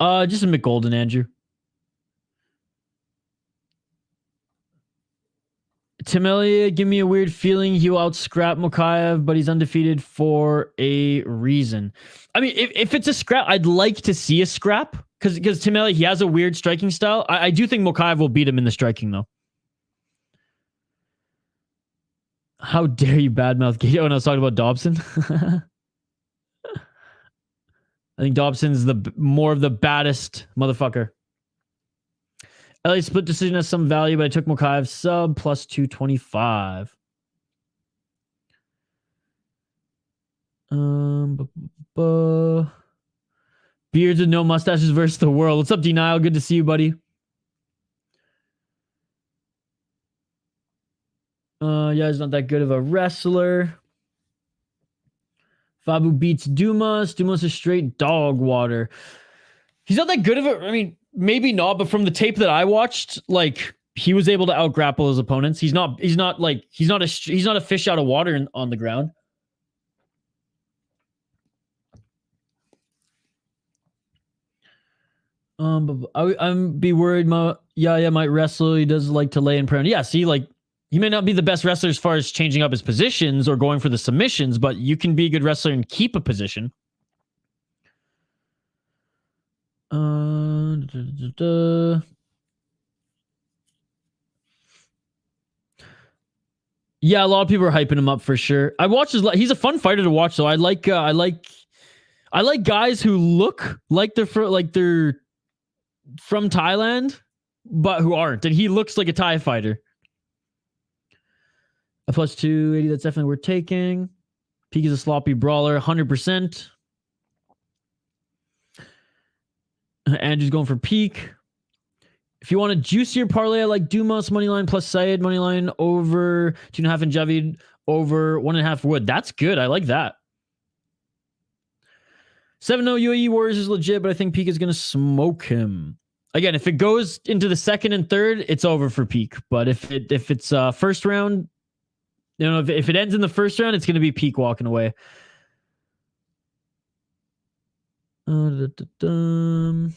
Just a McGolden, Andrew. Tim Elliott, give me a weird feeling he will out-scrap Mokaev, but he's undefeated for a reason. I mean, if it's a scrap, I'd like to see a scrap, because Tim Elliott, he has a weird striking style. I do think Mokaev will beat him in the striking, though. How dare you badmouth Gato when I was talking about Dobson? I think Dobson's more of the baddest motherfucker. Elliott split decision has some value, but I took Mokaev sub plus 225. Beards with no mustaches versus the world. What's up, Denial? Good to see you, buddy. Yeah, he's not that good of a wrestler. Fabu beats Dumas. Dumas is straight dog water. He's not that good of a... I mean, maybe not, but from the tape that I watched, like, he was able to out-grapple his opponents. He's not a fish out of water on the ground. But I'm be worried Yahya might wrestle. He does like to lay in prone. Yeah, see, like, he may not be the best wrestler as far as changing up his positions or going for the submissions, but you can be a good wrestler and keep a position. Yeah, a lot of people are hyping him up for sure. I watch he's a fun fighter to watch, though. I like guys who look like they're from Thailand, but who aren't. And he looks like a Thai fighter. A plus 280, that's definitely worth taking. Peak is a sloppy brawler, 100%. Andrew's going for Peak. If you want a juicier parlay, I like Dumas moneyline plus Syed moneyline over 2.5 and Javid over 1.5 Wood. That's good. I like that. 7-0 UAE Warriors is legit, but I think Peak is going to smoke him. Again, if it goes into the second and third, it's over for Peak. But if it's first round, you know, if it ends in the first round, it's going to be Peak walking away. Andrew,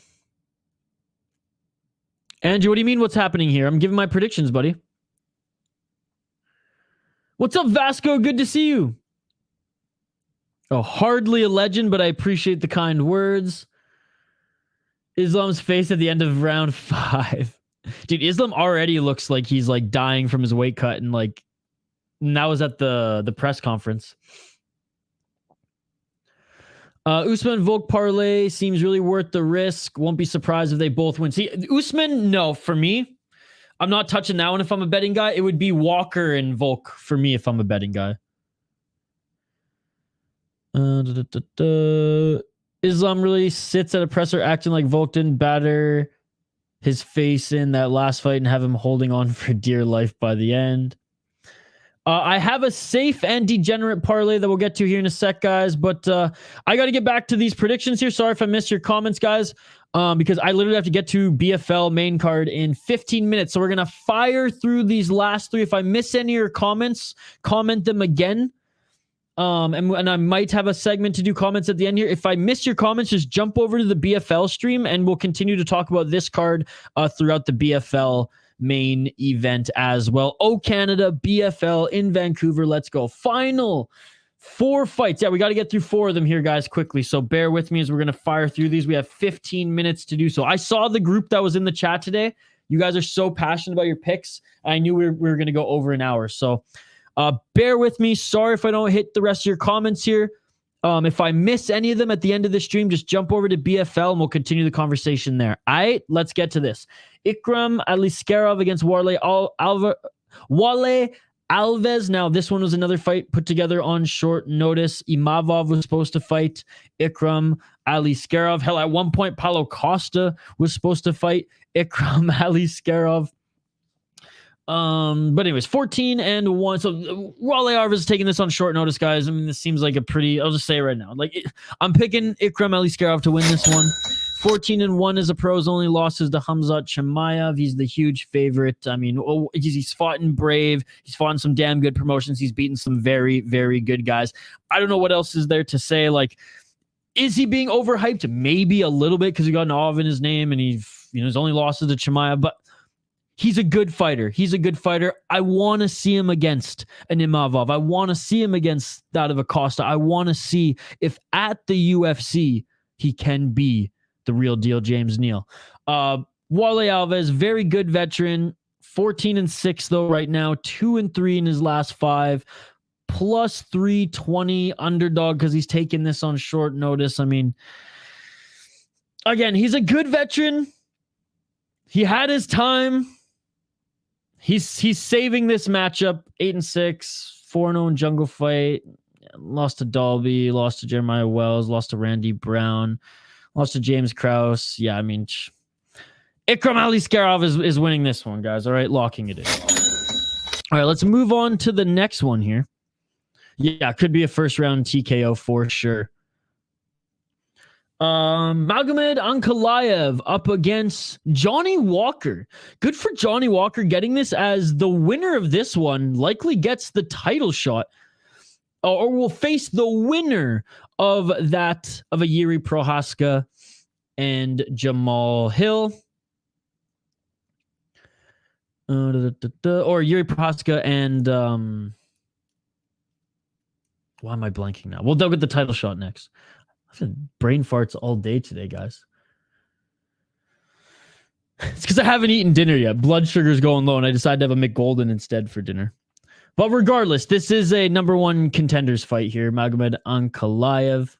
what do you mean what's happening here? I'm giving my predictions, buddy. What's up, Vasco? Good to see you. Oh, hardly a legend, but I appreciate the kind words. Islam's face at the end of round 5. Dude, Islam already looks like he's like dying from his weight cut, and that was at the press conference. Usman Volk parlay seems really worth the risk. Won't be surprised if they both win. See, Usman, no, for me, I'm not touching that one if I'm a betting guy. It would be Walker and Volk for me if I'm a betting guy. Islam really sits at a presser acting like Volk didn't batter his face in that last fight and have him holding on for dear life by the end. I have a safe and degenerate parlay that we'll get to here in a sec, guys. But I got to get back to these predictions here. Sorry if I missed your comments, guys, because I literally have to get to BFL main card in 15 minutes. So we're going to fire through these last 3. If I miss any of your comments, comment them again. And I might have a segment to do comments at the end here. If I miss your comments, just jump over to the BFL stream and we'll continue to talk about this card throughout the BFL main event as well. Oh, Canada, BFL in Vancouver. Let's go. Final 4 fights. Yeah, we got to get through 4 of them here, guys, quickly. So bear with me as we're going to fire through these. We have 15 minutes to do so. I saw the group that was in the chat today. You guys are so passionate about your picks. I knew we were going to go over an hour. So bear with me. Sorry if I don't hit the rest of your comments here. If I miss any of them at the end of the stream, just jump over to BFL and we'll continue the conversation there. All right, let's get to this. Ikram Aliskerov against Wale Alves. Now, this one was another fight put together on short notice. Imavov was supposed to fight Ikram Aliskerov. Hell, at one point, Paulo Costa was supposed to fight Ikram Aliskerov. But anyways, 14-1. So Wale Alves is taking this on short notice, guys. I mean, this seems like a pretty, I'll just say it right now. I'm picking Ikram Aliskerov to win this one. 14-1 as a pro. His only losses to Khamzat Chimaev. He's the huge favorite. I mean, he's fought in Brave. He's fought in some damn good promotions. He's beaten some very, very good guys. I don't know what else is there to say. Is he being overhyped? Maybe a little bit because he got an Ov in his name and his only losses to Chimaev, but he's a good fighter. I want to see him against an Imavov. I want to see him against that of Acosta. I want to see if at the UFC he can be the real deal James Neal. Wale Alves, very good veteran. 14-6 though right now. 2-3 in his last 5. Plus 320 underdog because he's taking this on short notice. I mean, again, he's a good veteran. He had his time. He's saving this matchup. 8-6, 4-0 in jungle fight. Lost to Dalby, lost to Jeremiah Wells, lost to Randy Brown, lost to James Krause. Yeah, I mean, Ikram Aliskerov is winning this one, guys. All right, locking it in. All right, let's move on to the next one here. Yeah, could be a first round TKO for sure. Magomed Ankalaev up against Johnny Walker. Good for Johnny Walker getting this, as the winner of this one likely gets the title shot, or will face the winner of that, of a Yuri Prohaska and Jamal Hill. Or Yuri Prohaska and why am I blanking now? Well, they'll get the title shot next. I've had brain farts all day today, guys. It's because I haven't eaten dinner yet. Blood sugar's going low, and I decided to have a McGolden instead for dinner. But regardless, this is a number one contenders fight here. Magomed Ankalaev.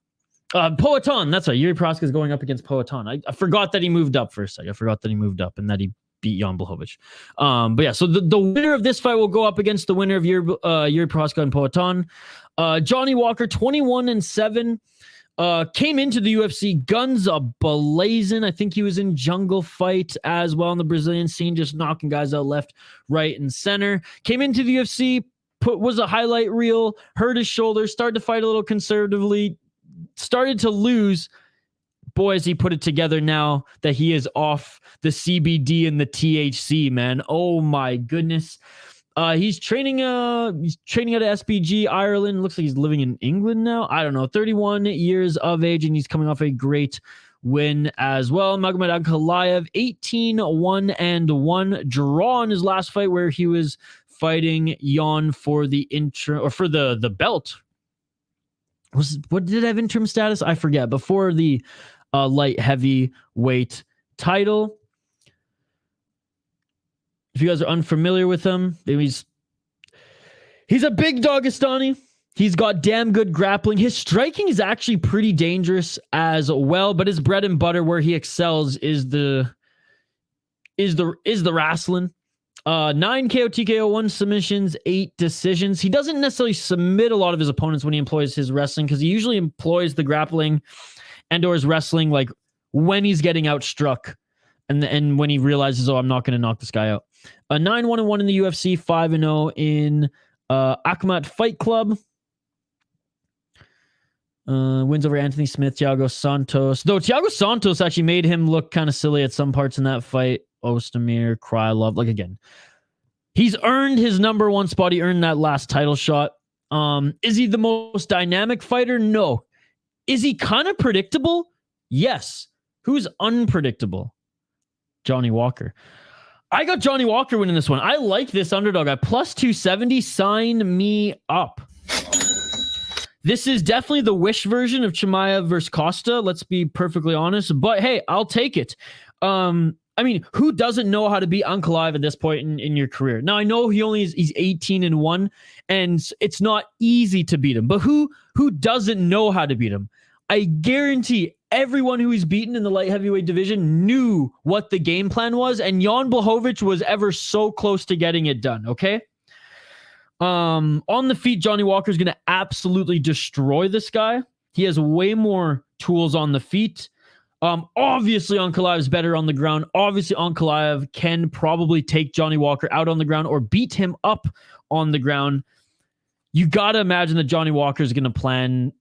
Poatan, that's right. Yuri Prohaska is going up against Poatan. I forgot that he moved up for a second. I forgot that he moved up and that he beat Jan Blachowicz. But yeah, so the winner of this fight will go up against the winner of Yuri Prohaska and Poatan. Johnny Walker, 21-7. Came into the UFC guns a-blazing. I think he was in Jungle Fight as well in the Brazilian scene, just knocking guys out left, right, and center. Came into the UFC, was a highlight reel, hurt his shoulder, started to fight a little conservatively, started to lose. Boy, has he put it together now that he is off the CBD and the THC, man. Oh my goodness. He's training at SBG Ireland. Looks like he's living in England now. I don't know. 31 years of age, and he's coming off a great win as well. Magomed Ankalaev, 18-1-1, draw in his last fight where he was fighting Jan for the the belt. What did it have interim status? I forget. Before the light heavyweight title. If you guys are unfamiliar with him, he's a big Dagestani. He's got damn good grappling. His striking is actually pretty dangerous as well, but his bread and butter, where he excels, is the wrestling. 9 KO, TKO, 1 submissions, 8 decisions. He doesn't necessarily submit a lot of his opponents when he employs his wrestling, because he usually employs the grappling and or his wrestling like when he's getting outstruck. And when he realizes, oh, I'm not going to knock this guy out. 9-1-1 in the UFC, 5-0 in Akhmat Fight Club. Wins over Anthony Smith, Thiago Santos. Though Thiago Santos actually made him look kind of silly at some parts in that fight. Ozdemir, Krylov. Like, again, he's earned his number one spot. He earned that last title shot. Is he the most dynamic fighter? No. Is he kind of predictable? Yes. Who's unpredictable? Johnny Walker. I got Johnny Walker winning this one. I like this underdog at plus 270. Sign me up. This is definitely the wish version of Chimaev versus Costa. Let's be perfectly honest. But hey, I'll take it. I mean, who doesn't know how to beat Ankalaev at this point in your career? Now, I know he's 18-1, and it's not easy to beat him. But who doesn't know how to beat him? I guarantee everyone who he's beaten in the light heavyweight division knew what the game plan was, and Jan Blachowicz was ever so close to getting it done, okay? On the feet, Johnny Walker is going to absolutely destroy this guy. He has way more tools on the feet. Obviously, Ankalaev is better on the ground. Obviously, Ankalaev can probably take Johnny Walker out on the ground or beat him up on the ground. You got to imagine that Johnny Walker is going to plan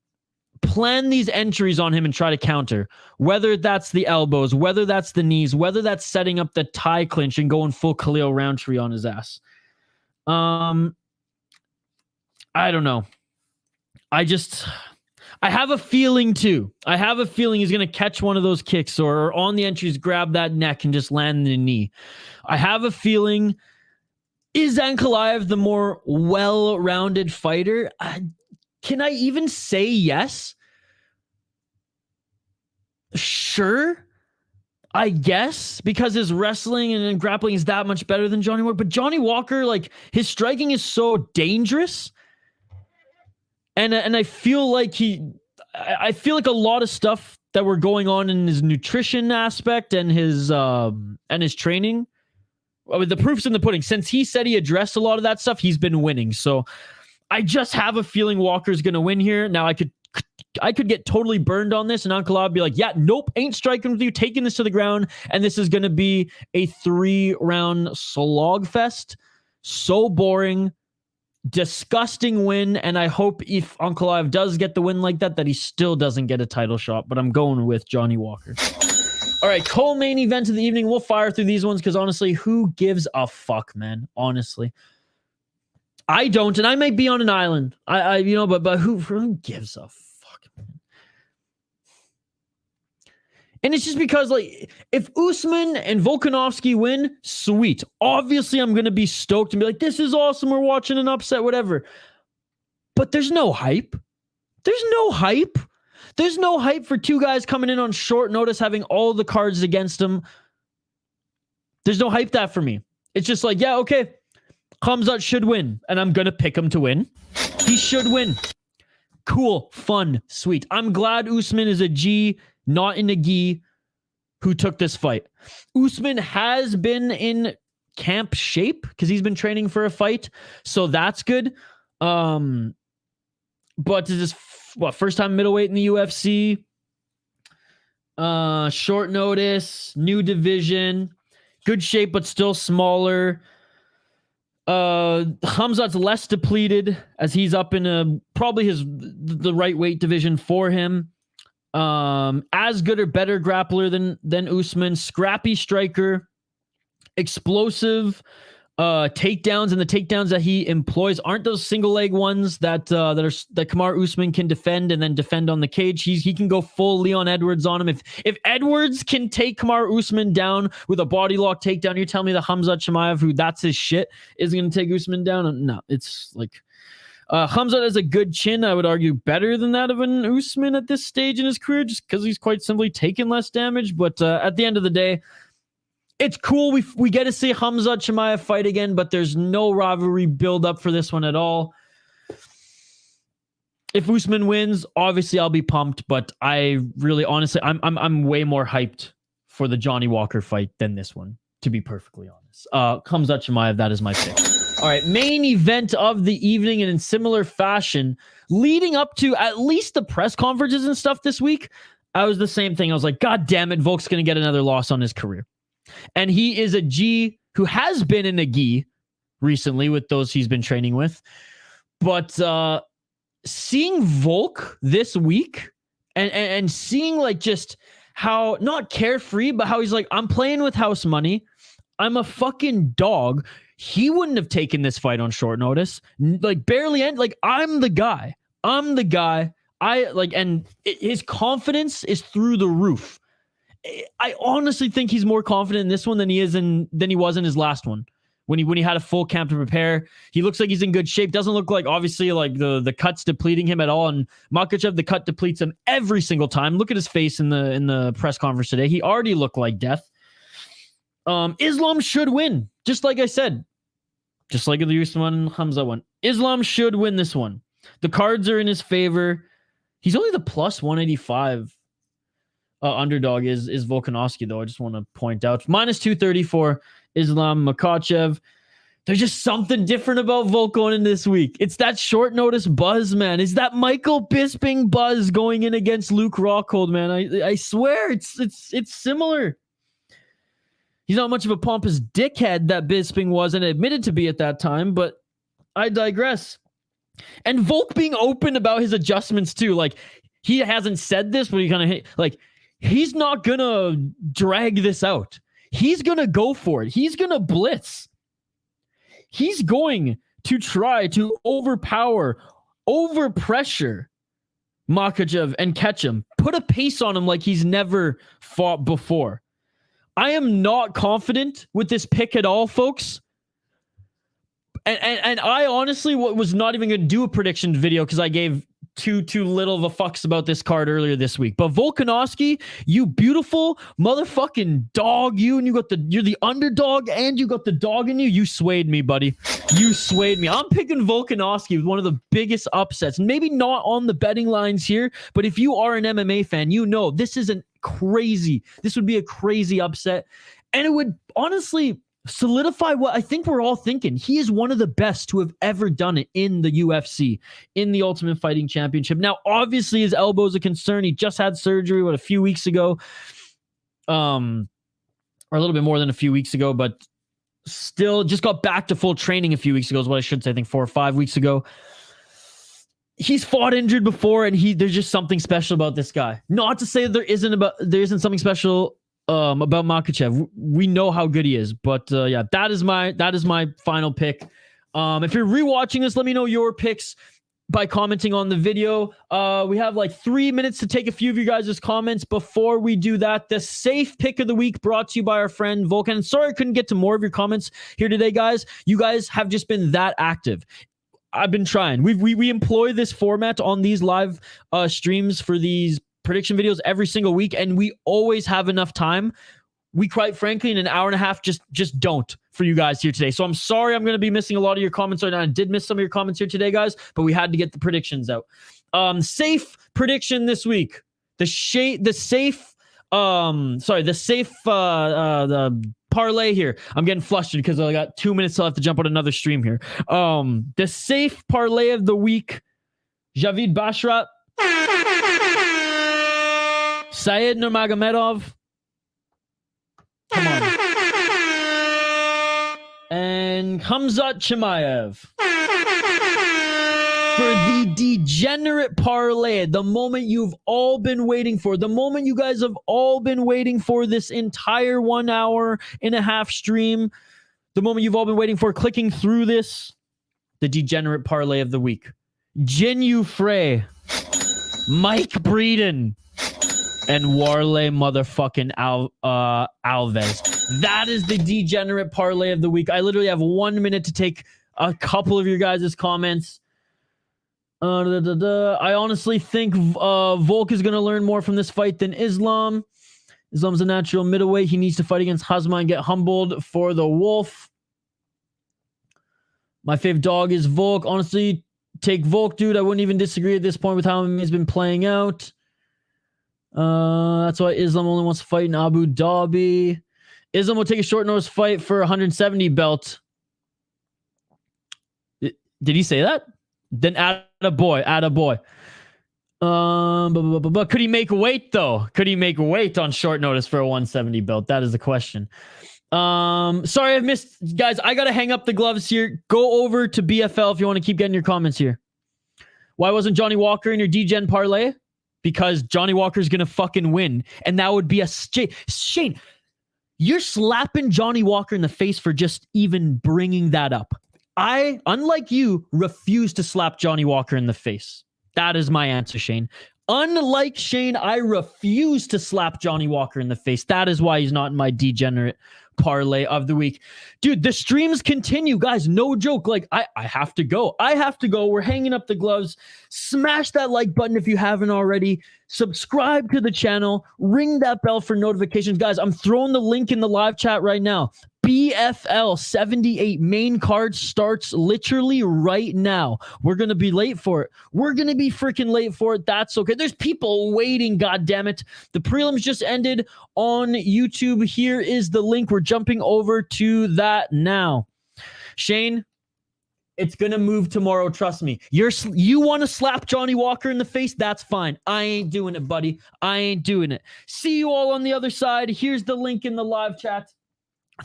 these entries on him and try to counter, whether that's the elbows, whether that's the knees, whether that's setting up the tie clinch and going full Khalil Roundtree on his ass. I don't know. I have a feeling too. I have a feeling he's going to catch one of those kicks or on the entries, grab that neck and just land the knee. I have a feeling. Is Ankalaev the more well-rounded fighter? Can I even say yes? Sure, I guess, because his wrestling and grappling is that much better than Johnny Walker. But Johnny Walker, like, his striking is so dangerous. And I feel like a lot of stuff that were going on in his nutrition aspect and his training. I mean, the proof's in the pudding. Since he said he addressed a lot of that stuff, he's been winning. So I just have a feeling Walker's going to win here. Now, I could get totally burned on this, and Uncle I'd be like, yeah, nope, ain't striking with you, taking this to the ground, and this is going to be a 3-round slog fest. So boring, disgusting win, and I hope if Uncle Ive does get the win like that, that he still doesn't get a title shot, but I'm going with Johnny Walker. All right, co-main event of the evening. We'll fire through these ones because honestly, who gives a fuck, man? Honestly. I don't, and I might be on an island. But who gives a fuck, man? And it's just because, like, if Usman and Volkanovski win, sweet. Obviously, I'm going to be stoked and be like, this is awesome. We're watching an upset, whatever. But there's no hype. There's no hype. There's no hype for two guys coming in on short notice, having all the cards against them. There's no hype that for me. It's just like, yeah, okay. Khamzat should win, and I'm going to pick him to win. He should win. Cool, fun, sweet. I'm glad Usman is a G, not in a gi, who took this fight. Usman has been in camp shape because he's been training for a fight, so that's good. But this is first time middleweight in the UFC. Short notice, new division, good shape but still smaller. Khamzat's less depleted as he's up in probably the right weight division for him. As good or better grappler than Usman, scrappy striker, explosive takedowns, and the takedowns that he employs aren't those single leg ones that Kamaru Usman can defend and then defend on the cage. He can go full Leon Edwards on him. If Edwards can take Kamaru Usman down with a body lock takedown, you're telling me that Khamzat Chimaev, who that's his shit, is going to take Usman down? No, it's like Khamzat has a good chin. I would argue better than that of an Usman at this stage in his career, just because he's quite simply taken less damage. But at the end of the day, it's cool. We get to see Khamzat Chimaev fight again, but there's no rivalry build up for this one at all. If Usman wins, obviously I'll be pumped, but I really, honestly, I'm way more hyped for the Johnny Walker fight than this one, to be perfectly honest. Khamzat Chimaev, that is my pick. All right, main event of the evening, and in similar fashion, leading up to at least the press conferences and stuff this week, I was the same thing. I was like, God damn it, Volk's going to get another loss on his career. And he is a G who has been in a gi recently with those he's been training with. But seeing Volk this week and seeing like just how, not carefree, but how he's like, I'm playing with house money. I'm a fucking dog. He wouldn't have taken this fight on short notice. Like barely end. Like I'm the guy. And his confidence is through the roof. I honestly think he's more confident in this one than he was in his last one. When he had a full camp to prepare, he looks like he's in good shape. Doesn't look like, obviously, like the cut's depleting him at all. And Makhachev, the cut depletes him every single time. Look at his face in the press conference today. He already looked like death. Islam should win, just like I said, just like the Usman Khamzat one. Islam should win this one. The cards are in his favor. He's only the plus 185. Underdog is Volkanovski, though. I just want to point out minus 234 Islam Makhachev. There's just something different about Volk going in this week. It's that short notice buzz, man. It's that Michael Bisping buzz going in against Luke Rockhold, man. I swear it's similar. He's not much of a pompous dickhead that Bisping was and admitted to be at that time, but I digress. And Volk being open about his adjustments too. Like he hasn't said this, but he kind of like. He's not going to drag this out. He's going to go for it. He's going to blitz. He's going to try to overpressure Makhachev and catch him. Put a pace on him like he's never fought before. I am not confident with this pick at all, folks. And I honestly was not even going to do a prediction video because I gave too little of a fucks about this card earlier this week. But Volkanovski, you beautiful motherfucking dog, you're the underdog and you got the dog in you. You swayed me, buddy. You swayed me. I'm picking Volkanovski with one of the biggest upsets. Maybe not on the betting lines here, but if you are an MMA fan, you know this would be a crazy upset. And it would honestly solidify what I think we're all thinking. He is one of the best to have ever done it in the UFC, in the Ultimate Fighting Championship. Now, obviously, his elbow is a concern. He just had surgery, a few weeks ago? Or a little bit more than a few weeks ago, but still just got back to full training a few weeks ago is what I should say. I think 4 or 5 weeks ago. He's fought injured before, and there's just something special about this guy. Not to say there isn't something special about Makhachev. We know how good he is, but yeah, that is my final pick. If you're rewatching this, let me know your picks by commenting on the video. We have like 3 minutes to take a few of you guys' comments. Before we do that, the safe pick of the week brought to you by our friend Volkan. Sorry I couldn't get to more of your comments here today, guys. You guys have just been that active. I've been trying. We employ this format on these live streams for these prediction videos every single week, and we always have enough time. We quite frankly in an hour and a half just don't for you guys here today. So I'm sorry I'm going to be missing a lot of your comments right now. I did miss some of your comments here today, guys, but we had to get the predictions out. Safe prediction this week. The parlay here. I'm getting flustered because I got 2 minutes till I have to jump on another stream here. The safe parlay of the week: Javid Basharat, Said Nurmagomedov. Come on. And Khamzat Chimaev. For the degenerate parlay, the moment you've all been waiting for, the moment you guys have all been waiting for this entire 1 hour and a half stream, the moment you've all been waiting for, clicking through this, the degenerate parlay of the week: Jinh Frey, Mike Breeden, and Warley motherfucking Alves. That is the degenerate parlay of the week. I literally have 1 minute to take a couple of your guys' comments. I honestly think Volk is going to learn more from this fight than Islam. Islam's a natural middleweight. He needs to fight against Hazma and get humbled for the Wolf. My fave dog is Volk. Honestly, take Volk, dude. I wouldn't even disagree at this point with how he's been playing out. That's why Islam only wants to fight in Abu Dhabi. Islam will take a short notice fight for 170 belt. Did he say that? Then add a boy. But could he make weight though? Could he make weight on short notice for a 170 belt? That is the question. Sorry I've missed, guys. I gotta hang up the gloves here. Go over to BFL if you want to keep getting your comments here. Why wasn't Johnny Walker in your DGen parlay? Because Johnny Walker's going to fucking win. And that would be a... Shane, you're slapping Johnny Walker in the face for just even bringing that up. I, unlike you, refuse to slap Johnny Walker in the face. That is my answer, Shane. Unlike Shane, I refuse to slap Johnny Walker in the face. That is why he's not in my degenerate parlay of the week. Dude, the streams continue, guys. No joke. Like, I have to go. We're hanging up the gloves. Smash that like button if you haven't already. Subscribe to the channel. Ring that bell for notifications. Guys, I'm throwing the link in the live chat right now. BFL 78 main card starts literally right now. We're going to be late for it. We're going to be freaking late for it. That's okay. There's people waiting, goddammit. The prelims just ended on YouTube. Here is the link. We're jumping over to that now. Shane, it's going to move tomorrow. Trust me. You want to slap Johnny Walker in the face? That's fine. I ain't doing it, buddy. I ain't doing it. See you all on the other side. Here's the link in the live chat.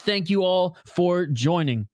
Thank you all for joining.